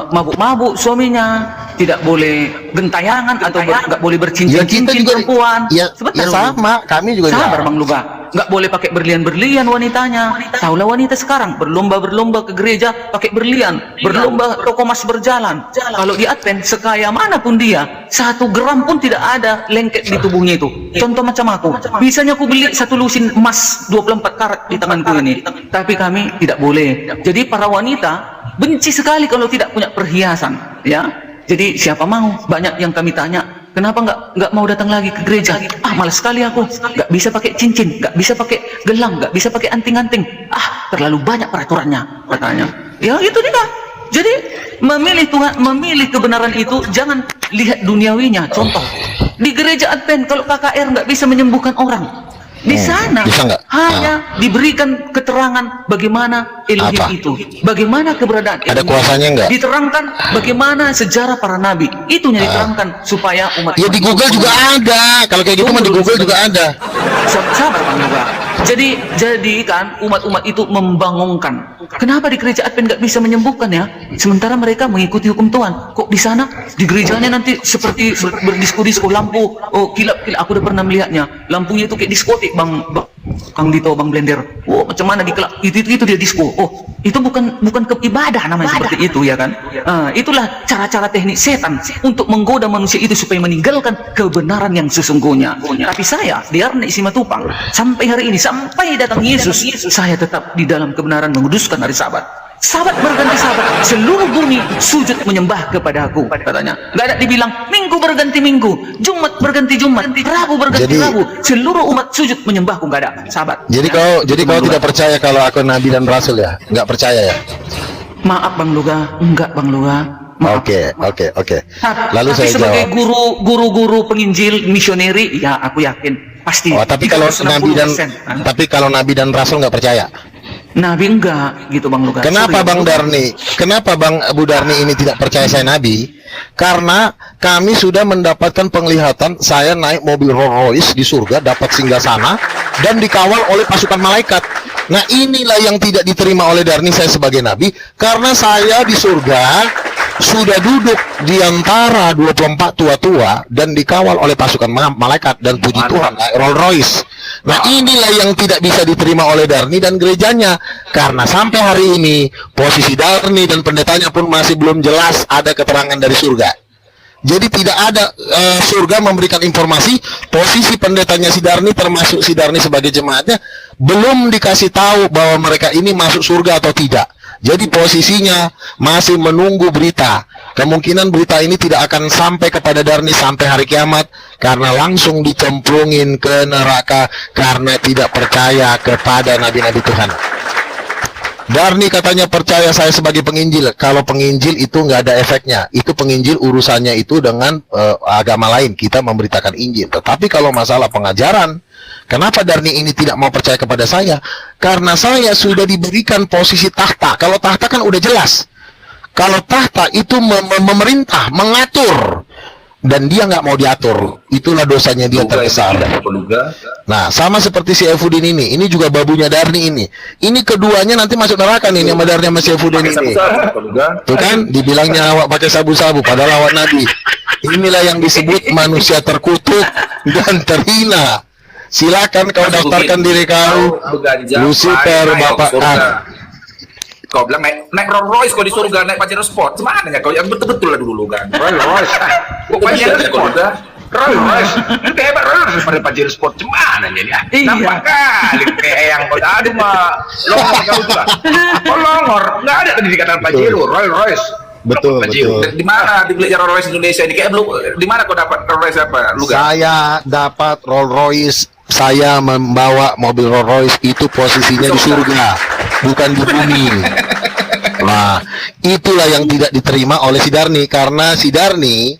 mabuk-mabuk suaminya, tidak boleh gentayangan atau nggak boleh bercincin-cincin perempuan. Sebentar, sama, kami juga sabar Bang Luga. Nggak boleh pakai berlian-berlian wanitanya. Taulah wanita sekarang berlomba-berlomba ke gereja pakai berlian, berlomba toko emas berjalan. Kalau di Advent sekaya manapun dia, 1 gram pun tidak ada lengket di tubuhnya itu. Contoh macam aku, bisanya aku beli 1 lusin emas 24 karat di tanganku ini. Tapi kami tidak boleh. Jadi para wanita benci sekali kalau tidak punya perhiasan, ya. Jadi siapa mau? Banyak yang kami tanya, kenapa nggak mau datang lagi ke gereja? Malas sekali aku, nggak bisa pakai cincin, nggak bisa pakai gelang, nggak bisa pakai anting-anting. Terlalu banyak peraturannya, katanya. Ya itu dia. Jadi memilih Tuhan, memilih kebenaran itu jangan lihat duniawinya. Contoh di gereja Advent, kalau KKR nggak bisa menyembuhkan orang. Di sana hanya diberikan keterangan bagaimana Elohim itu, bagaimana keberadaan Elohim. Ada kuasanya enggak? Diterangkan bagaimana sejarah para nabi. Itunya diterangkan supaya umat. Ya di Google juga ada. Kalau kayak gitu mah di Google juga ada. Sabar Bang Yoga. Jadi kan umat-umat itu membangunkan. Kenapa di gereja Advent nggak bisa menyembuhkan ya? Sementara mereka mengikuti hukum Tuhan. Kok di sana di gerejanya nanti seperti berdisko-disko lampu. Oh kilap-kilap. Aku udah pernah melihatnya. Lampunya itu kayak diskotik Kang Dito, Bang Blender. Oh macam mana dikelap? Itu dia disko. Oh itu bukan ibadah namanya seperti itu ya kan? Itulah cara-cara teknik setan untuk menggoda manusia itu supaya meninggalkan kebenaran yang sesungguhnya. Tapi saya di Arne Simatupang sampai hari ini, sampai datang Yesus, saya tetap di dalam kebenaran menguduskan hari Sabat. Sabat berganti sabat, seluruh bumi sujud menyembah kepada aku, katanya. Nggak ada dibilang minggu berganti minggu, Jumat berganti Jumat, Rabu berganti Rabu, seluruh umat sujud menyembahku, nggak ada sabat. Jadi kau tidak percaya kalau aku nabi dan rasul ya? Nggak percaya ya? Maaf Bang Luga, enggak Bang Luga. Oke. Lalu tapi saya sebagai jawab. guru penginjil misioneri, ya aku yakin pasti. Oh, tapi kalau nabi dan rasul nggak percaya? Nabi enggak gitu Bang Luka. Kenapa Bang Darni? Kenapa Bang Bu Darni ini tidak percaya saya nabi? Karena kami sudah mendapatkan penglihatan saya naik mobil Rolls Royce di surga, dapat singgasana dan dikawal oleh pasukan malaikat. Nah, inilah yang tidak diterima oleh Darni saya sebagai nabi, karena saya di surga sudah duduk di antara 24 tua-tua dan dikawal oleh pasukan malaikat, dan puji Tuhan naik Rolls Royce. Nah, inilah yang tidak bisa diterima oleh Darni dan gerejanya, karena sampai hari ini posisi Darni dan pendetanya pun masih belum jelas ada keterangan dari surga. Jadi tidak ada surga memberikan informasi posisi pendetanya si Darni, termasuk si Darni sebagai jemaatnya, belum dikasih tahu bahwa mereka ini masuk surga atau tidak. Jadi posisinya masih menunggu berita. Kemungkinan berita ini tidak akan sampai kepada Darni sampai hari kiamat, karena langsung dicemplungin ke neraka karena tidak percaya kepada nabi-nabi Tuhan. Darni katanya percaya saya sebagai penginjil. Kalau penginjil itu nggak ada efeknya. Itu penginjil urusannya itu dengan agama lain. Kita memberitakan Injil. Tetapi kalau masalah pengajaran, kenapa Darni ini tidak mau percaya kepada saya? Karena saya sudah diberikan posisi tahta. Kalau tahta kan udah jelas. Kalau tahta itu memerintah, mengatur, dan dia nggak mau diatur. Itulah dosanya dia terbesar. Nah, sama seperti si Efudin ini juga babunya Darni ini. Ini keduanya nanti masuk neraka nih, sama Darni sama si Efudin ini. Tuh kan, dibilangnya awak pakai sabu-sabu, padahal awak nabi. Inilah yang disebut manusia terkutuk dan terhina. Silakan kau daftarkan diri kau, Lucifer, Bapak. Kau bilang naik Rolls Royce kau di surga, naik Pajero Sport. Semangat kau yang betul-betul lah dulu kan. Rolls Royce. Kok Pajero Sport dah? Rolls Royce. Itu hebat Rolls Royce pada Pajero Sport. Cemana jadi? Nampak kali kayak yang kau aduh mah longor kau itu lah. Kau longor, nggak ada tadi dikatakan Pajero, Rolls Royce. Betul. Di mana dibeli Rolls Royce Indonesia ini? Kayak belum. Di mana kau dapat Rolls Royce apa? Lu Saya dapat Rolls Royce. Saya membawa mobil Rolls Royce itu posisinya di surga, bukan di bumi. Nah, itulah yang tidak diterima oleh si Darni, karena si Darni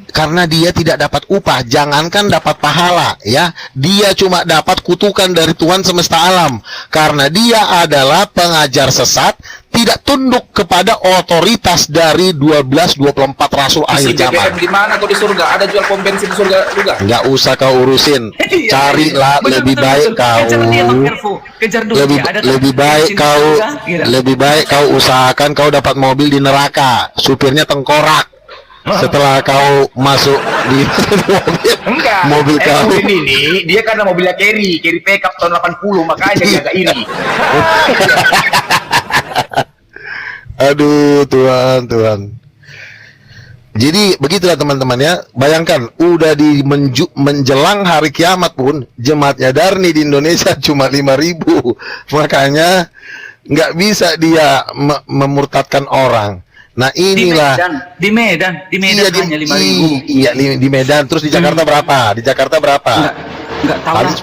karena dia tidak dapat upah, jangankan dapat pahala ya, dia cuma dapat kutukan dari Tuhan semesta alam, karena dia adalah pengajar sesat, tidak tunduk kepada otoritas dari 12-24 rasul akhir zaman. di mana kau di surga? Ada jual pom bensin di surga juga? Nggak usah kau urusin, carilah lebih baik kau, lebih baik kau usahakan kau dapat mobil di neraka, supirnya tengkorak. Setelah kau masuk di mobil kau ini dia karena mobilnya carry pickup tahun 80, makanya dia agak iri. Aduh Tuhan. Jadi begitulah teman-teman ya. Bayangkan udah di menjelang hari kiamat pun jemaatnya Darni di Indonesia cuma 5.000. Makanya nggak bisa dia memurtadkan orang. Nah inilah di Medan hanya 5.000. Iya di Medan. Terus di Jakarta berapa? Di Jakarta berapa? Enggak tahu. Paling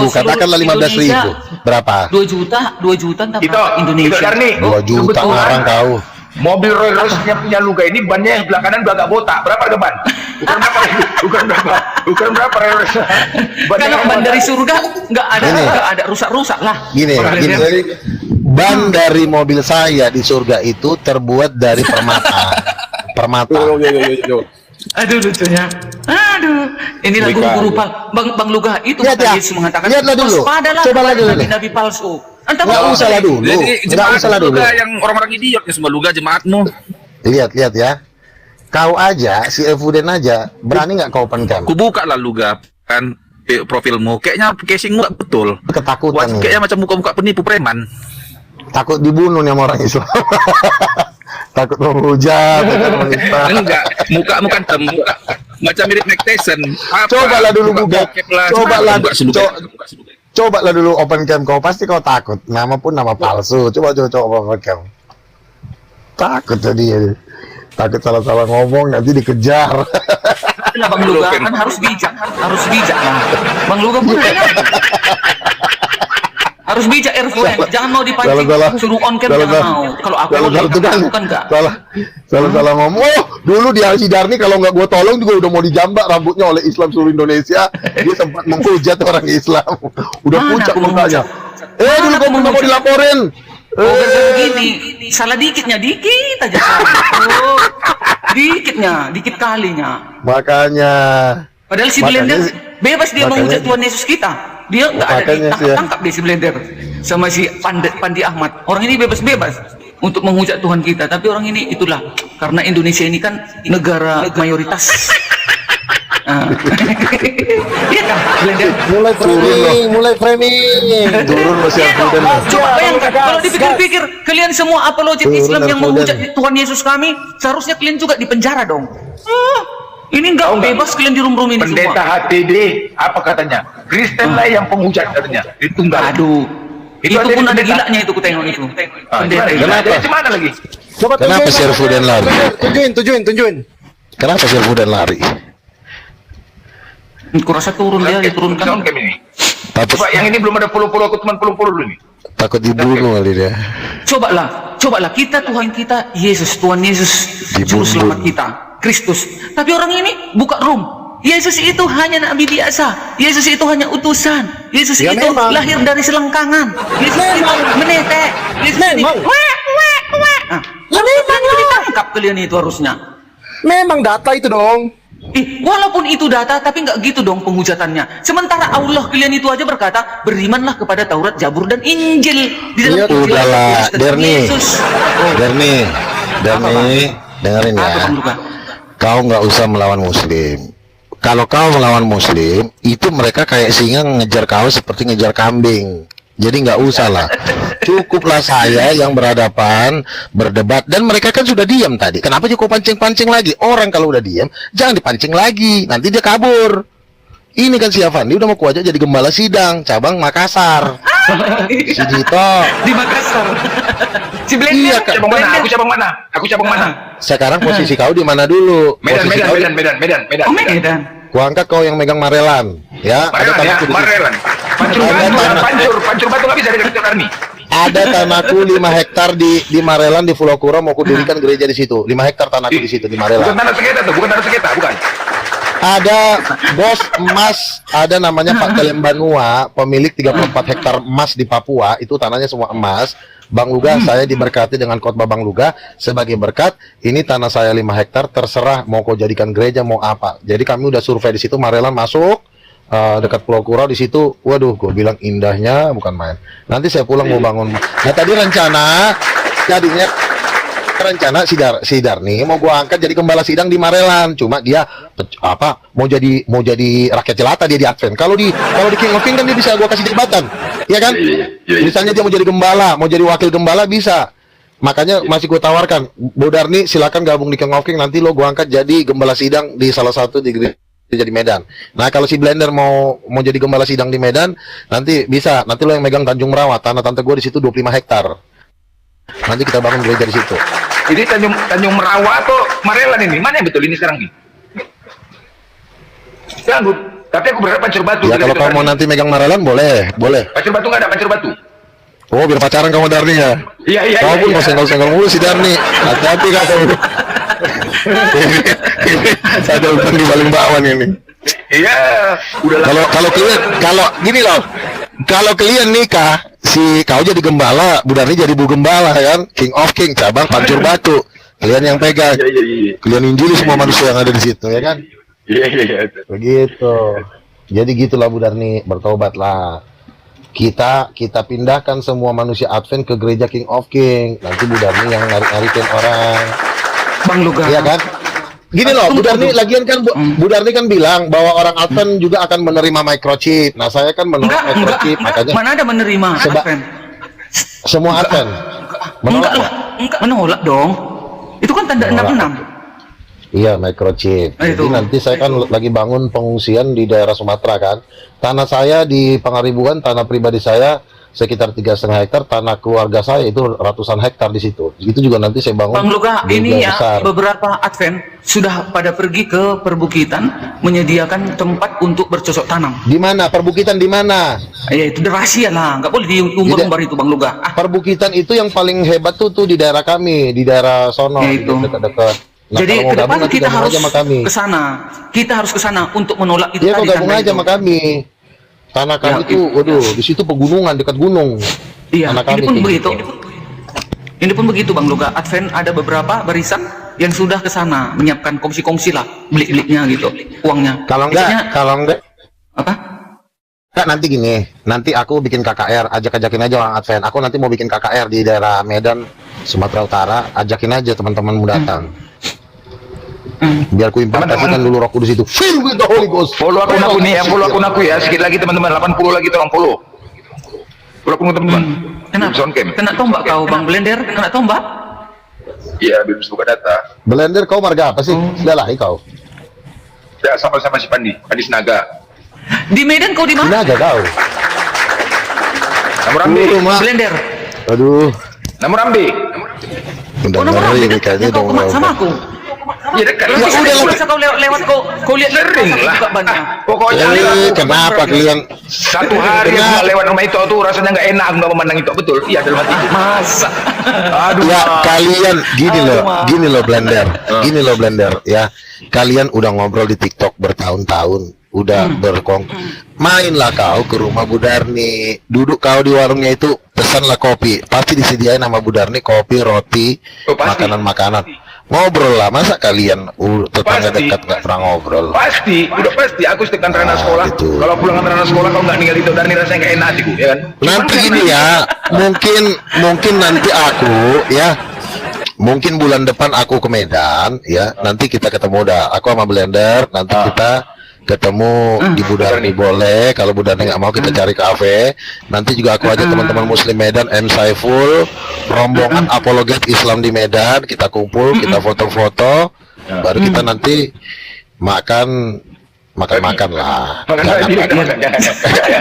10.000, katakanlah 15.000. Berapa? 2 juta entah berapa Indonesia. 2 juta orang kau. Mobil Rolls Royce punya Luga ini bannya yang sebelah kanan udah agak botak. Berapa harga ban? Bukan berapa Rolls Royce. Kalau ban dari surga nggak ada rusak-rusak lah. Gini. Ban dari mobil saya di surga itu terbuat dari permata. Aduh lucunya. Aduh, inilah guru-guru Bang Luga itu Yesus mengatakan lihatlah dulu. Coba lagi nabi palsu. Nggak usah lah dulu. Nggak usah lah dulu. Yang orang-orang idiot ya semua Luga jemaatmu. Lihat ya. Kau aja, si Evuden aja, berani nggak kau open cam? Kubuka lah Luga kan profilmu. Kayaknya casingmu nggak betul. Ketakutan. Kayaknya macam muka-muka penipu preman. Takut dibunuh nih sama orang Islam. Takut menghujat. Enggak, muka macam mirip Mike Tyson. Cobalah dulu buka. Cobalah dulu open cam kau, pasti kau takut. Nama pun nama palsu. Coba open cam. Takut jadi. Takut salah-salah ngomong nanti dikejar. Nah, Bang Luga kan harus bijak lah. Bang Luga pun harus bijak Erfuen, jangan mau dipancing suruh on cam, jangan mau. Kalau aku kan enggak. Salah ngomong. Oh, dulu di si Darni kalau nggak gua tolong juga udah mau dijambak rambutnya oleh Islam seluruh Indonesia. Dia sempat menghujat orang Islam. Udah pucat mukanya. Dulu kamu nggak mau dilaporin. Begini, salah dikit aja. Dikit kalinya. Makanya. Padahal si Blender bebas dia menghujat Tuhan Yesus kita. Dia nggak ada ditangkap dia si Blender sama si Pandi Ahmad. Orang ini bebas. untuk menghujat Tuhan kita. Tapi orang ini itulah, karena Indonesia ini kan negara mayoritas. Iya kan, Blender? Mulai framing. Turun masih Iya dong. Coba bayangkan, kalau dipikir-pikir, kalian semua apologet Islam yang menghujat Tuhan Yesus kami, seharusnya kalian juga dipenjara dong. Ini enggak bebas kalian di room-room ini Pendeta semua. HTD apa katanya? Kristen lah yang penghujat katanya. Ditunggal. Aduh, itu ada pun di ada pendeta. gilanya itu, ku tengok itu. Pendeta itu. Kenapa? Dari mana lagi? Coba kenapa Sirfuden lari? Tunjuin. Kenapa Sirfuden lari? Kurasa turun dia, diturunkan. Sound cam ini. Takut Coba yang ini belum ada follow-follow, aku cuma follow-follow dulu nih. takut dibunuh kali dia. Cobalah kita Tuhan kita Yesus, Tuhan Yesus juru selamat kita, Kristus. Tapi orang ini buka room. Yesus itu hanya nabi biasa. Yesus itu hanya utusan. Yesus Ya, itu memang. lahir dari selengkangan. Yesus itu menetek. Yesus ini Memang. Ah, memang ditangkap kalian itu harusnya. Memang data itu dong. Walaupun itu data, tapi nggak gitu dong pengujatannya. Sementara Allah kalian itu aja berkata, berimanlah kepada Taurat, Zabur, dan Injil. Di dalam Injil Udahlah, ada tulis tentang Derni. Yesus. Derni, dengerin Apa ya. Bang Luka? Kau nggak usah melawan Muslim. Kalau kau melawan Muslim, itu mereka kayak singa ngejar kau seperti ngejar kambing. Jadi nggak usah lah. Cukuplah saya yang berhadapan, berdebat, dan mereka kan sudah diam tadi. Kenapa kau pancing-pancing lagi? Orang kalau udah diam, jangan dipancing lagi. Nanti dia kabur. Ini kan si Avandi udah mau kuaja jadi gembala sidang cabang Makassar. Si Dito. Di Makassar. Si Iya, Blender. Kak. Cabang mana? Aku cabang mana? Sekarang posisi kau di mana dulu? Medan, Posisi Medan, kau Medan, Medan, Medan, Medan. Oh, Medan. Kuangkat kau yang megang Marelan, ya. Marelan ya, tanahku di situ. Marelan. Pancur batu nggak bisa dari Army. Ada tanahku 5 hektar di Marelan di Pulau Kura, mau kudirikan gereja di situ. 5 hektar tanahku di situ di Bukan Marelan. tanah sengketa tuh, bukan tanah sengketa, bukan. Ada bos emas, ada namanya Pak Kelembanua, pemilik 34 hektar emas di Papua, itu tanahnya semua emas. Bang Luga, saya diberkati dengan khotbah Bang Luga sebagai berkat. Ini tanah saya 5 hektar, terserah mau kau jadikan gereja mau apa. Jadi kami udah survei di situ, Marelan masuk dekat Pulau Kura di situ. Waduh, gue bilang indahnya bukan main. Nanti saya pulang mau bangun. Nah tadi jadinya rencana si Darni mau gua angkat jadi gembala sidang di Marelan, cuma dia mau jadi rakyat jelata dia di Advent. Kalau di King of King kan dia bisa gua kasih jabatan, ya kan? Misalnya dia mau jadi gembala, mau jadi wakil gembala bisa. Makanya masih gua tawarkan, Bu Darni silakan gabung di King of King, nanti lo gua angkat jadi gembala sidang di salah satu di jadi Medan. Nah kalau si Blender mau jadi gembala sidang di Medan, nanti bisa. Nanti lo yang megang Tanjung Merawat, tanah tante gua di situ 25 hektar. Nanti kita bangun gereja di situ. Ini Tanjung Merawa atau Marelan ini? Mana yang betul ini sekarang nih? Sanggup. Tapi aku berharap Pancur Batu. Ya kalau kamu mau nanti megang Marelan boleh. Pancur Batu nggak ada Pancur Batu. Oh biar pacaran kamu Darni ya. Iya. Kau pun mau senggol-senggol mulu si Darni. Hati-hati kamu. Saya utang di paling bawah ini. Iya. Udah Kalau gini loh. Kalau kalian nikah, si kau jadi gembala, Bu Darni jadi bu gembala kan, King of King, cabang Pancur Batu. Kalian yang pegang. Iya. Kalian injili semua manusia yang ada di situ, ya kan? Iya. Begitu. Jadi gitulah Bu Darni, bertobatlah. Kita pindahkan semua manusia Advent ke gereja King of King. Nanti Bu Darni yang narik-narikin orang. Bang Luga. Iya kan? Gini loh, Bu Darni lagian kan Bu Darni kan bilang bahwa orang Advent juga akan menerima microchip. Nah, saya kan menolak Enggak. microchip, makanya Mana ada menerima Advent? semua Advent Enggak lah. Enggak menolak dong. Itu kan tanda Menolak. 66. Iya, microchip. Nah, itu. Jadi nanti saya kan lagi bangun pengungsian di daerah Sumatera kan. Tanah saya di Pangaribuan, tanah pribadi saya sekitar 3,5 hektar, tanah keluarga saya itu ratusan hektar di situ. Itu juga nanti saya bangun. Bang Luka, gereja ini ya besar. beberapa Advent sudah pada pergi ke perbukitan menyediakan tempat untuk bercocok tanam. Di mana? Perbukitan di mana? Ya itu rahasia lah, nggak boleh diumbar-umbar itu Bang Luka. Perbukitan itu yang paling hebat tuh di daerah kami, di daerah sono, Ya, di itu. dekat-dekat. Nah, Jadi kalau mau ke depan gabung nanti kita gabung harus aja sama kami. ke sana. Kita harus ke sana untuk menolak itu Iya, kok tadi gabung tanda aja itu. sama kami. Tanah kami Ya, tuh, waduh, di situ pegunungan, dekat gunung. Iya, Tanah ini kami pun kayak begitu. gitu. Ini pun begitu Bang Luka. Advent ada beberapa barisan yang sudah ke sana menyiapkan kongsi-kongsi lah, beli-belinya gitu, uangnya. Kalau Biasanya- enggak, apa? Kak, nanti gini, nanti aku bikin KKR, ajakin aja orang Advent. Aku nanti mau bikin KKR di daerah Medan, Sumatera Utara, ajakin aja teman-temanmu datang. Biar ku implementasikan dulu Roh Kudus itu. Fill with the Holy Ghost. Follow akun aku nih, follow akun aku ya. Sedikit lagi teman-teman, 80 lagi tolong follow. Follow akun teman-teman. Kenapa? Soundcam. Kena tombak kau Bang Blender, kena tombak. Iya, belum buka data. Blender kau marga apa sih? Sudah lah kau. Ya, sama-sama si Pandi Sinaga. Di Medan kau di mana? Naga kau. Nomor Ambi. Blender. Aduh. Nomor Ambi. Udah Oh, nomor ngeri Ambi kayaknya dekat kau dong. kemat sama aku. Ya dekat. Ya udah masa kau lewat kau lihat Sering lah. buka bannya. Pokoknya Kenapa kalian? satu hari aku lewat rumah itu tuh rasanya nggak enak, aku nggak memandang itu betul. Iya dalam hati. Masa. Aduh. Ya kalian gini loh Blender ya. Kalian udah ngobrol di TikTok bertahun-tahun, udah mainlah kau ke rumah Bu Darni, duduk kau di warungnya itu, pesanlah kopi, pasti disediain sama Bu Darni kopi, roti, Oh, pasti. makanan. Ngobrol lah, masa kalian tetangga Pasti. dekat nggak pernah ngobrol? Pasti, udah pasti. Aku setiap anak sekolah. gitu. Kalau pulang anak sekolah kau nggak ninggal itu Darni rasanya nggak enak hatiku, ya kan? Nanti gini ya, mungkin nanti aku ya, mungkin bulan depan aku ke Medan ya, nanti kita ketemu dah, aku sama Blender, nanti kita ketemu di Bu Darni boleh, kalau Bu Darni nggak mau kita cari kafe, nanti juga aku ajak teman-teman Muslim Medan, M Saiful, rombongan apologet Islam di Medan, kita kumpul, kita foto-foto, baru kita nanti makan lah. Makan Jangan- lagi.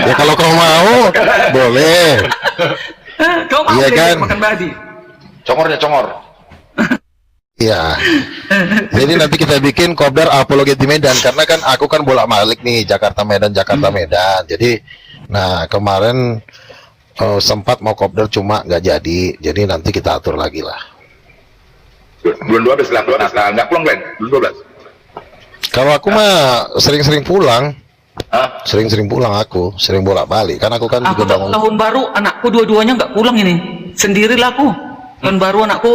Ya kalau kau mau boleh. Kau mau Iya Blender kan? makan babi? Congornya congor. Iya. Jadi nanti kita bikin kopdar apologet di Medan, karena kan aku kan bolak-balik nih Jakarta Medan. Jadi nah kemarin sempat mau kopdar cuma nggak jadi. Jadi nanti kita atur lagi lah. Bulan 12 lah, Natal. Nggak pulang, Glenn? Bulan 12. Kalau aku mah sering-sering pulang. Hah? Sering-sering pulang aku, sering bolak-balik. Kan aku kan Aku juga bangun. tahun baru anakku dua-duanya nggak pulang ini. Sendirilah aku. Tahun baru anakku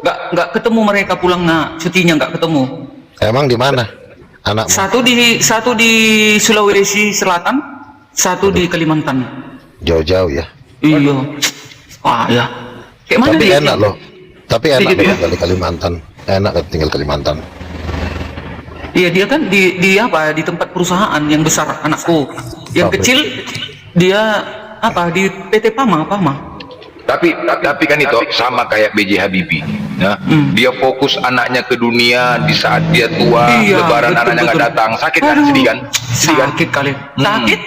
nggak ketemu mereka pulang cutinya nggak ketemu. Emang di mana anakmu? Satu di Sulawesi Selatan, satu di Kalimantan. Jauh-jauh ya. Iya. Wah ya. Kayak mana Tapi dia? enak loh. Tapi enak Gitu loh ya? tinggal di Kalimantan. Enak kan tinggal Kalimantan. Iya dia kan di apa di tempat perusahaan yang besar anakku. Yang Pabrik. kecil dia apa di PT Pama. Tapi kan itu sama kayak B.J. Habibie. Ya. Dia fokus anaknya ke dunia di saat dia tua, Iya, lebaran betul, anaknya nggak betul. datang. Sakit kan? Aduh, Sedih kan? Sedih kan? Sakit kali. Sakit.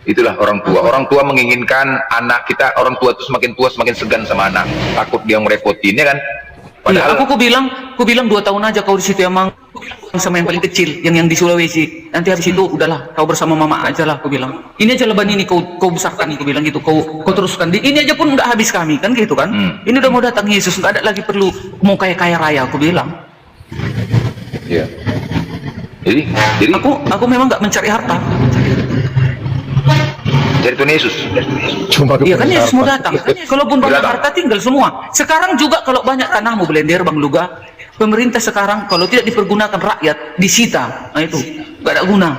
Itulah orang tua. Orang tua menginginkan anak kita, orang tua itu semakin tua semakin segan sama anak. Takut dia merepotin, ya kan? Iya, Padahal aku bilang 2 tahun aja kau di situ emang sama yang paling kecil, yang di Sulawesi. Nanti habis itu udahlah, kau bersama mama aja lah, aku bilang. Ini aja leban ini kau besarkan, aku bilang gitu. Kau teruskan. Ini aja pun nggak habis kami kan gitu kan. Ini udah mau datang Yesus, nggak ada lagi perlu mau kaya raya, aku bilang. Iya. Jadi Aku memang nggak mencari harta. cari Tuhan Yesus. Cuma Iya kan Yesus mau harta. datang. Kalaupun banyak Datang. harta tinggal semua. Sekarang juga kalau banyak tanahmu Blender Bang Luga, pemerintah sekarang kalau tidak dipergunakan rakyat disita. Nah itu nggak ada guna.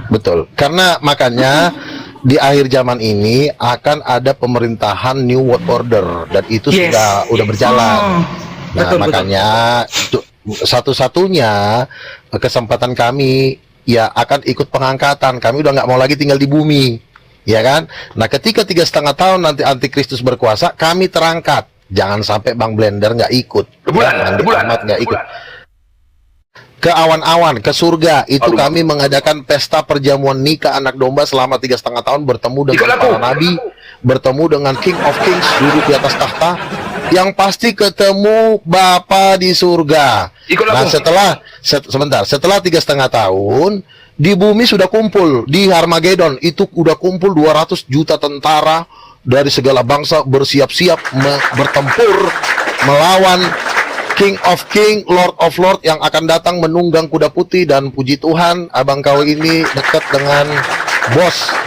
Betul. Karena makanya di akhir zaman ini akan ada pemerintahan New World Order dan itu Yes. sudah berjalan. Nah, Betul, makanya satu-satunya kesempatan kami ya akan ikut pengangkatan. Kami udah nggak mau lagi tinggal di bumi. Ya kan? Nah, ketika 3,5 tahun nanti antikristus berkuasa, kami terangkat. Jangan sampai Bang Blender nggak ikut. Sebulan, sebulan. Nggak ikut. Ke awan-awan, ke surga. Itu Aduh. kami mengadakan pesta perjamuan nikah anak domba selama 3,5 tahun, bertemu dengan Ikut aku. para nabi, bertemu dengan King of Kings duduk di atas tahta. Yang pasti ketemu Bapa di surga. Ikut Nah, aku. setelah 3,5 tahun di bumi sudah kumpul di Harmagedon, itu udah kumpul 200 juta tentara dari segala bangsa bersiap-siap bertempur melawan King of King, Lord of Lord yang akan datang menunggang kuda putih. Dan puji Tuhan, abang kau ini dekat dengan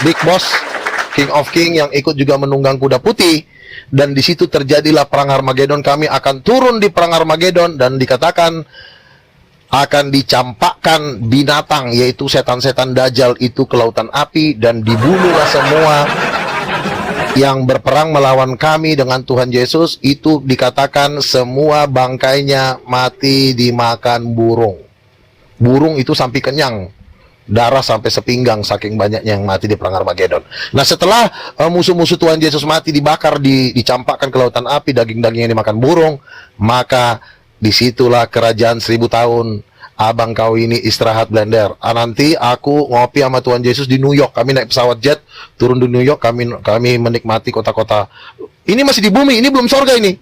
Big Boss, King of King yang ikut juga menunggang kuda putih. Dan di situ terjadilah perang Harmagedon. Kami akan turun di perang Harmagedon dan dikatakan akan dicampakkan binatang, yaitu setan-setan Dajjal itu ke lautan api dan dibunuhlah semua yang berperang melawan kami dengan Tuhan Yesus, itu dikatakan semua bangkainya mati dimakan burung. Burung itu sampai kenyang, darah sampai sepinggang saking banyaknya yang mati di perang Armageddon. Nah, setelah musuh-musuh Tuhan Yesus mati dibakar, dicampakkan ke lautan api, daging-dagingnya dimakan burung, maka disitulah kerajaan 1000 tahun. Abang kau ini istirahat blender. Nanti aku ngopi sama Tuhan Yesus di New York. Kami naik pesawat jet, turun di New York, kami menikmati kota-kota. Ini masih di bumi, ini belum sorga ini.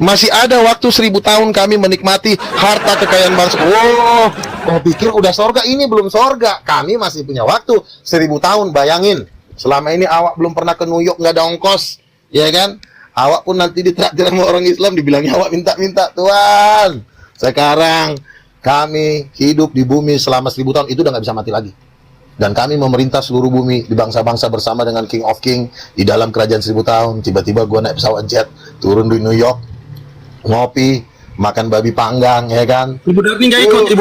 Masih ada waktu 1000 tahun kami menikmati harta kekayaan bangsa. Wow, kau pikir udah sorga? Ini belum sorga. Kami masih punya waktu 1000 tahun. Bayangin, selama ini awak belum pernah ke New York, nggak ada ongkos, ya kan? Awak pun nanti ditraktir sama orang Islam, dibilangnya awak minta-minta, Tuhan. Sekarang kami hidup di bumi selama 1000 tahun, itu udah nggak bisa mati lagi. Dan kami memerintah seluruh bumi di bangsa-bangsa bersama dengan King of King di dalam kerajaan 1000 tahun. Tiba-tiba gua naik pesawat jet, turun di New York, ngopi, makan babi panggang, ya kan? Ibu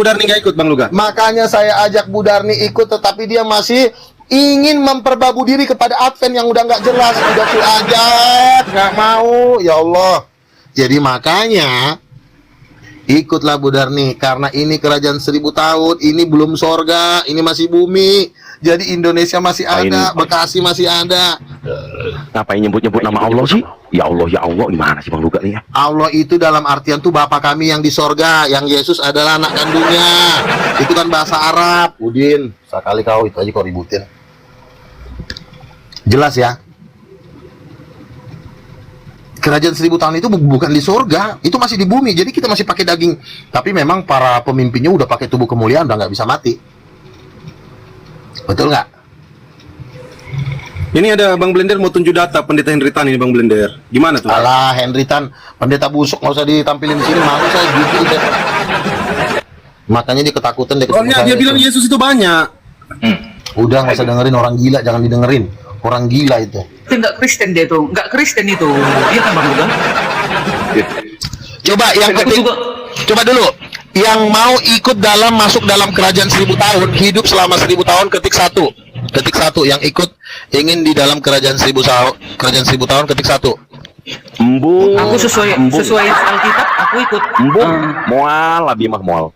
Darni nggak ikut, Bang Luga. Makanya saya ajak Bu Darni ikut, tetapi dia masih ingin memperbabu diri kepada Advent yang udah nggak jelas. Udah ku ajak, nggak mau, ya Allah. Jadi makanya ikutlah Bu Darni, karena ini kerajaan 1000 tahun, ini belum sorga, ini masih bumi. Jadi Indonesia masih ada, Bekasi masih ada. Ngapain nyebut-nyebut nama Allah sih? Ya Allah, gimana sih Bang Luga nih ya? Allah itu dalam artian tuh Bapa kami yang di sorga, yang Yesus adalah anak kandungnya. Itu kan bahasa Arab. Udin, sekali kau itu aja kau ributin. Jelas ya? Kerajaan 1000 tahun itu bukan di sorga, itu masih di bumi. Jadi kita masih pakai daging. Tapi memang para pemimpinnya udah pakai tubuh kemuliaan, udah nggak bisa mati. Betul nggak? Ini ada Bang Blender mau tunjuk data pendeta Henry Tan ini, Bang Blender. Gimana tuh? Alah, Henry Tan, pendeta busuk, nggak usah ditampilin di sini. Malu saya gitu deh. Makanya dia ketakutan deh. Soalnya dia bilang Yesus itu banyak. Udah, nggak usah dengerin orang gila, jangan didengerin. Orang gila itu. Itu nggak Kristen dia tuh, nggak Kristen itu. Iya kan Bang Luga? Coba yang Aku ketik, juga coba dulu. Yang mau ikut masuk dalam kerajaan 1000 tahun, hidup selama 1000 tahun, ketik satu. Ketik satu. Yang ikut ingin di dalam kerajaan 1000 tahun, ketik satu. Embung. aku sesuai Alkitab, aku ikut. Embung. Mual, lebih mah mual.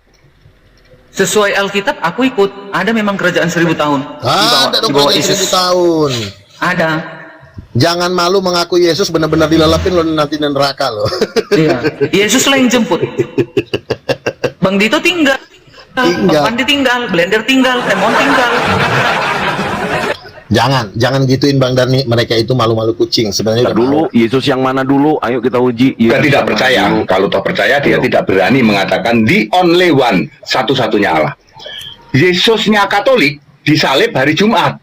Sesuai Alkitab, aku ikut. Ada memang kerajaan 1000 tahun. Ada dong di bawah kerajaan 1000 Yesus. tahun. Ada. Jangan malu mengaku Yesus, benar-benar dilelepin lo nanti di neraka lo. Iya. Yesus lah yang jemput. Bang Dito tinggal. Bang Pandi tinggal, Blender tinggal, Temon tinggal. Jangan gituin Bang Darni, mereka itu malu-malu kucing sebenarnya. Dulu Yesus yang mana dulu? Ayo kita uji. Kita tidak percaya. Kalau tak percaya, dia tidak berani mengatakan the only one, satu-satunya Allah. Yesusnya Katolik disalib hari Jumat.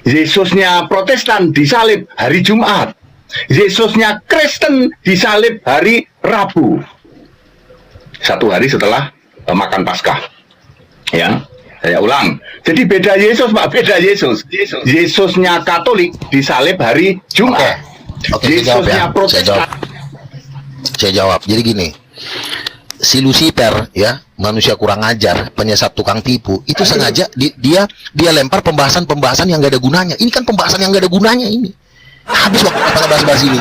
Yesusnya Protestan disalib hari Jumat. Yesusnya Kristen disalib hari Rabu. 1 hari setelah makan Paskah. Ya, saya ulang. Jadi beda Yesus, Pak, beda Yesus. Yesusnya Katolik disalib hari Jumat. Oke, saya jawab ya. Yesusnya Protestan. Saya jawab. Jadi gini. Si Lucifer ya, manusia kurang ajar, penyesat tukang tipu, itu sengaja dia lempar pembahasan yang gak ada gunanya. Ini kan pembahasan yang gak ada gunanya ini. Habis waktu kita bahas ini.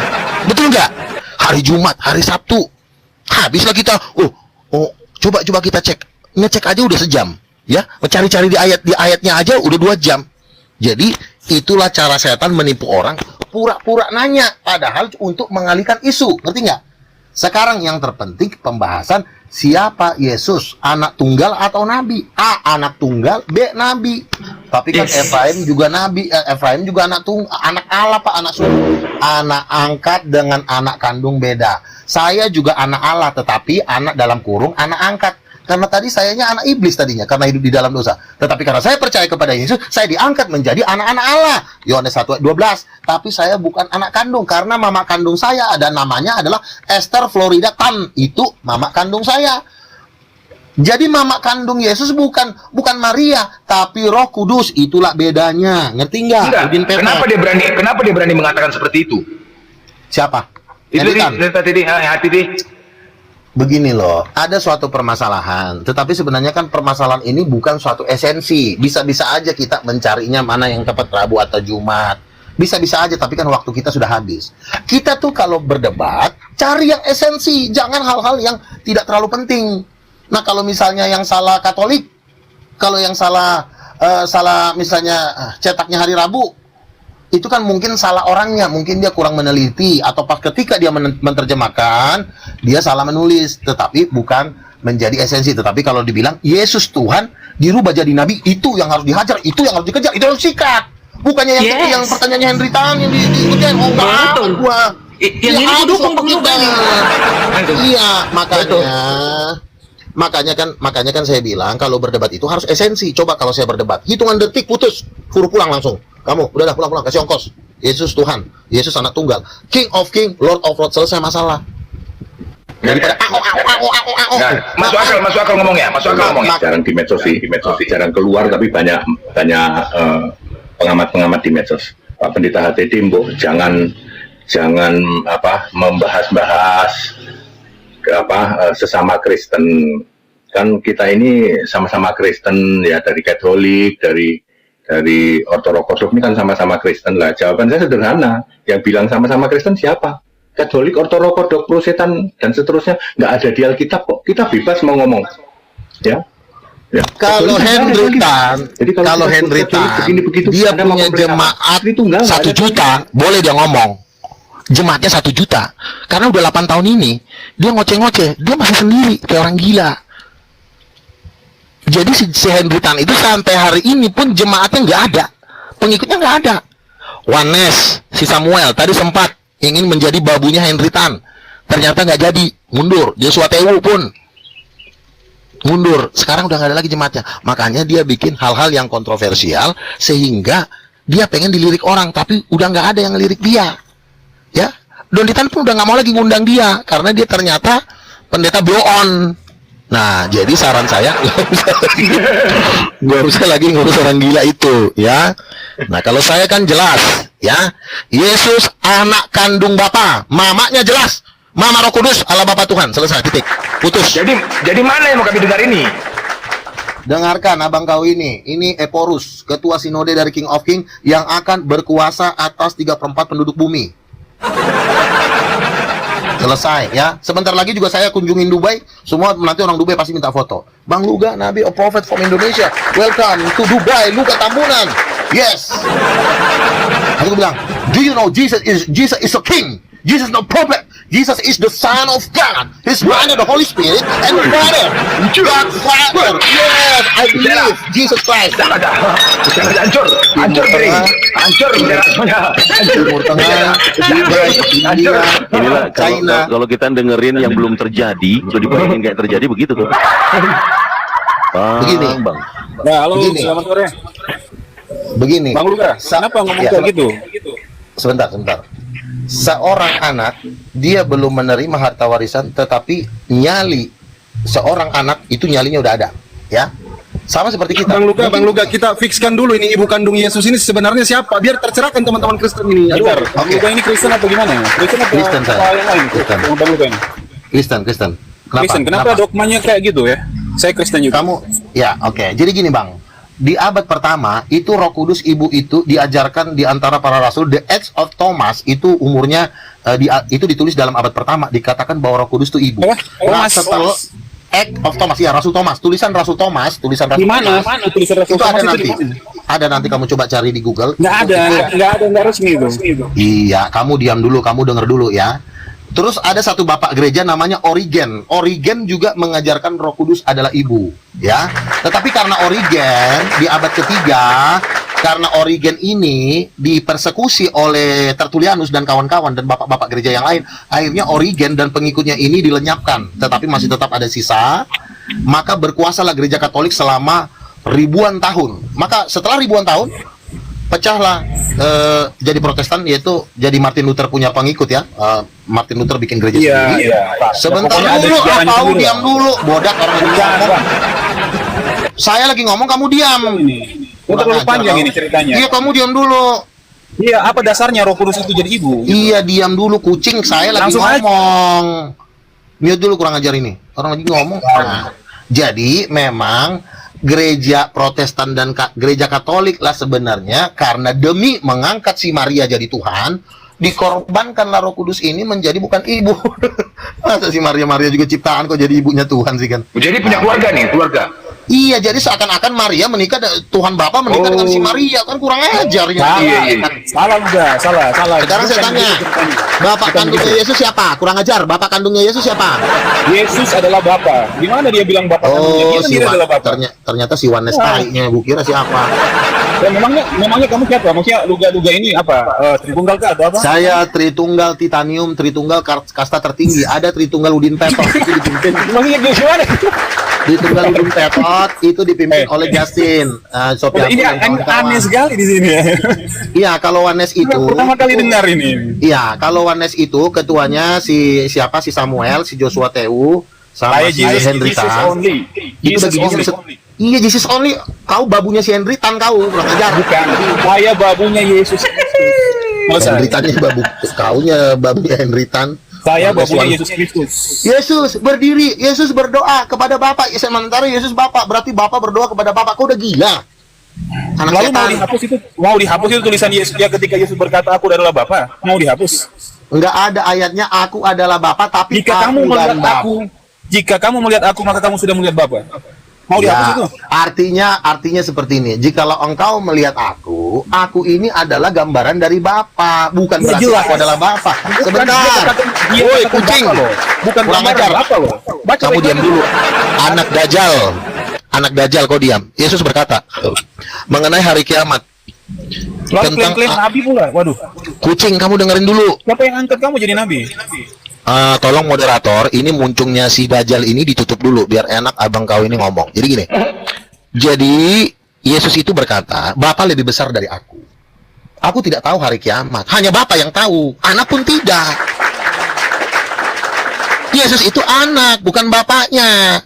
Betul nggak? Hari Jumat, hari Sabtu. Habislah kita. Coba kita ngecek aja udah sejam. Ya, mencari-cari di ayatnya aja udah 2 jam. Jadi itulah cara setan menipu orang, pura-pura nanya, padahal untuk mengalihkan isu, ngerti nggak? Sekarang yang terpenting pembahasan siapa Yesus, anak tunggal atau nabi? A, anak tunggal, B, nabi. Tapi kan Efraim juga nabi, Efraim juga anak Allah, Pak, anak sulung. Anak angkat dengan anak kandung beda. Saya juga anak Allah, tetapi anak dalam kurung anak angkat. Karena tadi sayanya anak iblis tadinya, karena hidup di dalam dosa. Tetapi karena saya percaya kepada Yesus, saya diangkat menjadi anak-anak Allah. Yohanes 1:12. Tapi saya bukan anak kandung, karena mama kandung saya ada namanya adalah Esther Florida Tan. Itu mama kandung saya. Jadi mama kandung Yesus bukan Maria, tapi Roh Kudus. Itulah bedanya. Ngerti nggak? Kenapa dia berani mengatakan seperti itu? Siapa? Itu tadi hati deh. Begini loh, ada suatu permasalahan, tetapi sebenarnya kan permasalahan ini bukan suatu esensi. Bisa-bisa aja kita mencarinya mana yang tepat, Rabu atau Jumat. Bisa-bisa aja, tapi kan waktu kita sudah habis. Kita tuh kalau berdebat, cari yang esensi, jangan hal-hal yang tidak terlalu penting. Nah, kalau misalnya yang salah Katolik, kalau yang salah misalnya cetaknya hari Rabu, itu kan mungkin salah orangnya, mungkin dia kurang meneliti, atau pas ketika dia menerjemahkan, dia salah menulis, tetapi bukan menjadi esensi. Tetapi kalau dibilang Yesus Tuhan dirubah jadi nabi, itu yang harus dihajar, itu yang harus dikejar, itu harus sikat. Bukannya yang pertanyaannya Henry Tan yang diikutin, oh enggak, gua. Yang ini aku dukung Bang Luga nih. Iya, makanya kan saya bilang kalau berdebat itu harus esensi. Coba kalau saya berdebat, hitungan detik putus, suruh pulang langsung. Kamu udah dah pulang, kasih ongkos. Yesus Tuhan, Yesus anak tunggal, King of King, Lord of Lord, selesai masalah. Daripada masuk akal ngomongnya. Jarang di medsos sih, jarang keluar, tapi banyak pengamat di medsos. Pak Pendeta HTD, jangan membahas sesama Kristen. Kan kita ini sama-sama Kristen ya, dari Katolik, dari Ortodoks ini kan sama-sama Kristen lah. Jawaban saya sederhana, yang bilang sama-sama Kristen siapa? Katolik, Ortodoks, Protestan dan seterusnya, nggak ada di Alkitab kok. Kita bebas mau ngomong, ya. Ya. Kalau Henry Tan, dia punya jemaat 1 juta, boleh dia ngomong. Jemaatnya 1 juta, karena udah 8 tahun ini dia ngoceh-ngoceh, dia masih sendiri kayak orang gila. Jadi si Henry Tan itu sampai hari ini pun jemaatnya nggak ada, pengikutnya nggak ada. Wanes, si Samuel tadi sempat ingin menjadi babunya Henry Tan, ternyata nggak jadi, mundur. Joshua Tewu pun mundur, sekarang udah nggak ada lagi jemaatnya. Makanya dia bikin hal-hal yang kontroversial sehingga dia pengen dilirik orang, tapi udah nggak ada yang lirik dia, ya. Donditan pun udah nggak mau lagi ngundang dia karena dia ternyata pendeta blow on. Nah, jadi saran saya nggak usah lagi ngurus orang gila itu, ya. Nah, kalau saya kan jelas, ya, Yesus anak kandung Bapa, mamanya jelas, Mama Roh Kudus Allah Bapa Tuhan, selesai, titik, putus. Jadi mana yang mau kami dengar ini? Dengarkan abang kau ini Eporus, ketua sinode dari King of King yang akan berkuasa atas 3/4 penduduk bumi. Selesai, ya. Sebentar lagi juga saya kunjungin Dubai, semua nanti orang Dubai pasti minta foto. Bang Luga, Nabi or Prophet from Indonesia, welcome to Dubai, Luga Tambunan. Yes. Aku bilang, do you know Jesus is a king? Jesus is no prophet. Jesus is the Son of God. His Father, the Holy Spirit, and the Father. God Father. Yes, I believe Jesus Christ. Hancur diri. Hancur semuanya. Timur Tengah, Dubai, India, Inilah China. kalau kita dengerin yang belum terjadi, udah dibayangin kayak terjadi begitu tuh. Begini. Bang. Nah, halo, Begini. selamat sore. Begini. Bang Luga, kenapa ngomong Ya. kayak gitu? Sebentar. Seorang anak, dia belum menerima harta warisan, tetapi nyali seorang anak itu nyalinya udah ada, ya. Sama seperti kita. Bang Luga, kita fixkan dulu ini ibu kandung Yesus ini sebenarnya siapa? Biar tercerahkan teman-teman Kristen ini. Aduh, Bang Luga ini Kristen apa gimana? Kristen apa Kristen, apa saya. yang lain? Kristen. Bang Luga ini. Kristen. Kenapa dogmanya kayak gitu ya? Saya Kristen juga. Oke. Jadi gini, Bang. Di abad pertama itu Roh Kudus Ibu itu diajarkan di antara para rasul. The Acts of Thomas itu umurnya itu ditulis dalam abad pertama, dikatakan bahwa Roh Kudus itu Ibu. Nah, setelah Act of Thomas, ya, Rasul Thomas, tulisan Rasul Thomas. Di mana? Mana tulisan Rasul Itu Thomas ada itu? nanti. Ada nanti, kamu coba cari di Google. Nggak resmi itu. Iya, kamu diam dulu, kamu denger dulu ya. Terus ada satu bapak gereja namanya Origen. Origen juga mengajarkan Roh Kudus adalah ibu, ya. Tetapi karena Origen di abad ketiga, karena Origen ini dipersekusi oleh Tertullianus dan kawan-kawan dan bapak-bapak gereja yang lain, akhirnya Origen dan pengikutnya ini dilenyapkan. Tetapi masih tetap ada sisa. Maka berkuasalah gereja Katolik selama ribuan tahun. Maka setelah ribuan tahun, pecahlah jadi Protestan, yaitu jadi Martin Luther punya pengikut, ya. Martin Luther bikin gereja sendiri. Sebentar dulu, kau diam dulu, bodak, orang lagi ngomong. Saya lagi ngomong, kamu diam. Terlalu panjang ini ceritanya. Iya, kamu diam dulu. Iya, apa dasarnya Roh Kudus itu jadi ibu? Iya, diam dulu, kucing. Saya lagi Langsung ngomong. Mute dulu, kurang ajar ini. Orang lagi ngomong. Nah, jadi memang gereja Protestan dan gereja Katolik lah sebenarnya, karena demi mengangkat si Maria jadi Tuhan, dikorbankanlah Roh Kudus ini menjadi bukan ibu. Masa si Maria juga ciptaan kok jadi ibunya Tuhan sih kan? Jadi punya keluarga nih, keluarga. Iya, jadi seakan-akan Maria menikah, Tuhan Bapa menikah dengan si Maria, kan kurang ajar ya. Salah enggak? Salah. Sekarang saya tanya, bapak kandungnya Yesus siapa? Kurang ajar, bapak kandungnya Yesus siapa? Yesus adalah Bapa. Gimana dia bilang Bapa Oh, ternyata si Wanes tainya, Bu kira siapa? Dan memangnya kamu siapa? Maksudnya luga-luga ini apa? Tritunggal kah atau apa? Saya Tritunggal Titanium, Tritunggal kasta tertinggi, ada Tritunggal Udin Petot, itu dipimpin. Maksudnya gimana? Tritunggal Udin Petot itu dipimpin oleh Justin. Sophia Ini aneh sekali di sini ya. Iya, kalau Wanes itu Pertama kali dengar ini. Iya, kalau Wanes itu ketuanya si Samuel, si Joshua Teu, sama si Hendrita. Itu bagi Jesus. Iya, Jesus only. Kau babunya si Hendritan kau, kurang ajar. Bukan. Saya babunya Yesus. Hendritannya babunya Hendritan. Saya babunya Yesus Kristus. Yesus berdiri, Yesus berdoa kepada Bapa. Sementara Yesus Bapa, berarti Bapa berdoa kepada Bapa. Kau udah gila. Lalu mau dihapus itu tulisan Yesus ya ketika Yesus berkata aku adalah Bapa. Mau dihapus? Enggak ada ayatnya aku adalah Bapa, tapi Jika kamu melihat aku, maka kamu sudah melihat Bapa. Mau dihapus itu? Artinya seperti ini. Jikalau engkau melihat aku ini adalah gambaran dari Bapa, bukan berarti jelas. aku adalah Bapa. Sebentar. Woi, kucing. Bukan Kurang gambar ajar. Bapa loh. Kamu diam dulu. Anak Dajjal, kau diam. Yesus berkata mengenai hari kiamat. Lalu klaim-klaim nabi pula. Waduh. Kucing, kamu dengerin dulu. Siapa yang angkat kamu jadi nabi? Tolong moderator, ini muncungnya si Dajjal ini ditutup dulu biar enak abang kau ini ngomong. Jadi gini. Jadi Yesus itu berkata, Bapa lebih besar dari aku. Aku tidak tahu hari kiamat. Hanya Bapa yang tahu. Anak pun tidak. Yesus itu anak, bukan bapaknya.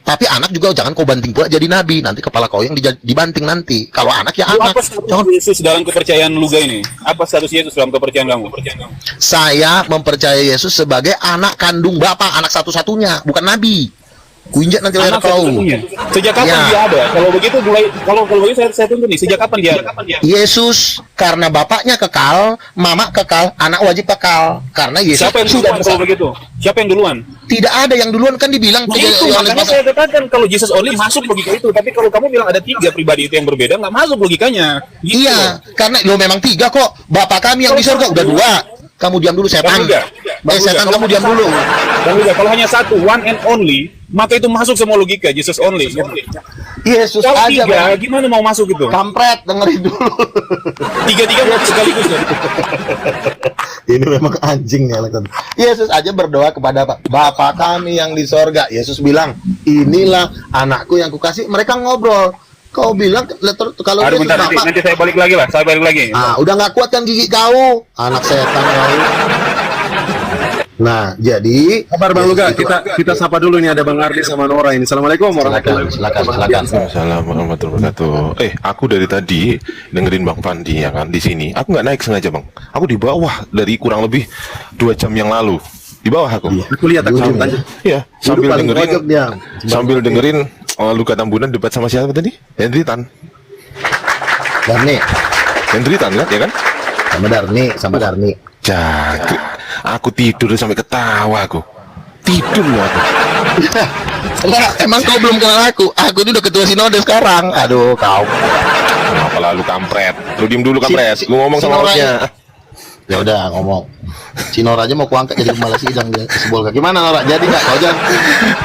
Tapi anak juga jangan kau banting pula jadi nabi. Nanti kepala kau yang dibanting nanti. Kalau anak ya anak. Apa status Yesus dalam kepercayaan Luga ini? Apa status Yesus dalam kepercayaan kamu? Saya mempercayai Yesus sebagai anak kandung Bapa, anak satu-satunya, bukan nabi. Kuinjak nanti leher kau. Sejak kapan dia ada? Kalau begitu kalau begitu saya tunggu nih. Sejak kapan dia ada? Yesus karena bapaknya kekal, mama kekal, anak wajib kekal. Karena Yesus Siapa yang duluan kalau begitu? Siapa yang duluan? Tidak ada yang duluan, kan dibilang Itu makanya saya katakan kalau Jesus only masuk logika itu. Tapi kalau kamu bilang ada 3 pribadi itu yang berbeda, nggak masuk logikanya. Gitu. Iya, karena lo memang 3 kok. Bapak kami yang di surga udah 2. Kamu diam dulu, setan. Setan, kamu diam dulu. Kalau hanya satu, one and only, maka itu masuk semua logika, Jesus only. Yesus Kalau aja, 3, gimana mau masuk itu? kampret, dengerin dulu. 3 masuk sekaligus ya? Ini memang anjing ya. Yesus aja berdoa kepada Bapa kami yang di sorga. Yesus bilang, inilah anakku yang kukasih. Mereka ngobrol. Kau bilang kalau Aduh, Yesus bentar, Bapak. nanti saya balik lagi lah. Saya balik lagi. Udah nggak kuat kan gigi kau, anak setan kau. Nah, jadi Kabar Bang Luga, kita sapa dulu nih, ada Bang Ardi sama Nora ini. Assalamualaikum warahmatullahi wabarakatuh. silakan. Assalamualaikum warahmatullahi wabarakatuh. Aku dari tadi dengerin Bang Pandi ya kan di sini. Aku nggak naik sengaja Bang. Aku di bawah dari kurang lebih 2 jam yang lalu. Di bawah aku. Aku lihat aku tanya. Iya, sambil paling dengerin pojok dia. sambil dengerin Luka Tambunan debat sama siapa tadi? Hendritan kan ya kan? Sama Darni. Jangkrik. Aku tidur sampai ketawa aku. Tidur loh aku. Lah, emang kau belum kenal aku? Aku ini udah ketua sinode sekarang. Aduh, kau. Kenapa lalu kampret? Lu diem dulu kampret. Lu ngomong sama hostnya. Ya udah ngomong. Si Nora aja mau kuangkat jadi kepala sidang dia Sebolga. Gimana Nora? Jadi nggak? Kau jangan.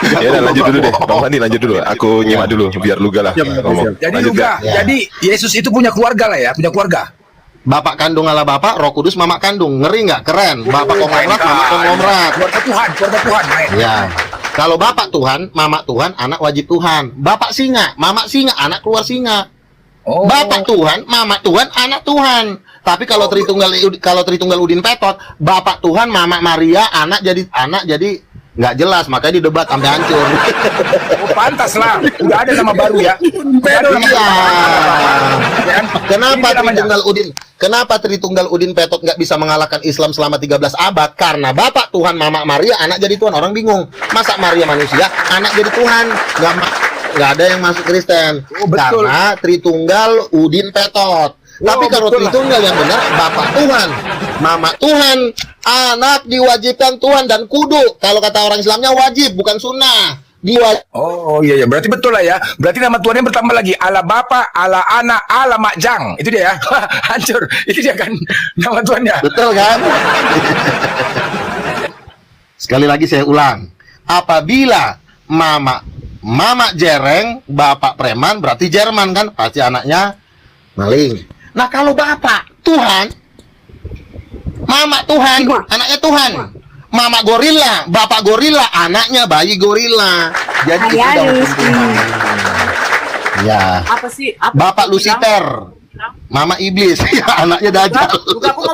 Ya udah lanjut dulu deh. Bang Pandi lanjut dulu. Aku nyimak dulu biar Luga lah ngomong. Jadi Lanjut, juga, Kak. Ya. jadi Yesus itu punya keluarga lah ya, punya keluarga. Bapak kandung ala bapak, Roh Kudus mama kandung. Ngeri nggak? Keren. Bapak konglomerat, mama konglomerat. Keluarga Tuhan, main. Ya. Kalau bapak Tuhan, mama Tuhan, anak wajib Tuhan. Bapak singa, mama singa, anak keluar singa. Oh. Bapak Tuhan, mama Tuhan, anak Tuhan. Tapi kalau Tritunggal Udin Petot, bapak Tuhan, mama Maria, anak jadi nggak jelas, makanya di debat sampai hancur. Oh, pantas lah. Udah ada nama baru ya. Iya. Namanya. Kenapa Tritunggal Udin Petot nggak bisa mengalahkan Islam selama 13 abad? Karena bapak Tuhan, mama Maria, anak jadi Tuhan. Orang bingung. Masa Maria manusia, anak jadi Tuhan? Nggak nggak ada yang masuk Kristen. betul. Karena Tritunggal Udin Petot. Tapi kalau betul lah. Tritunggal yang benar, Bapak Tuhan, Mama Tuhan, anak diwajibkan Tuhan dan kudu. Kalau kata orang Islamnya wajib, bukan sunnah. Oh iya, berarti betul lah ya. Berarti nama Tuhannya bertambah lagi. Ala Bapa, ala Anak, ala Makjang. Itu dia ya. Hancur. Itu dia kan nama Tuhannya. Betul kan? Sekali lagi saya ulang. Apabila Mama Jereng, Bapak preman, berarti Jerman kan? Pasti anaknya maling. Nah kalau Bapak Tuhan, Mama Tuhan, anaknya Tuhan. Mama gorila, Bapak gorila, anaknya bayi gorila. Jadi itu udah hukum Tuhan. Ya. Apa sih? Apa Bapak Lucifer, Mama iblis, ya anaknya Dajjal. Bukan, aku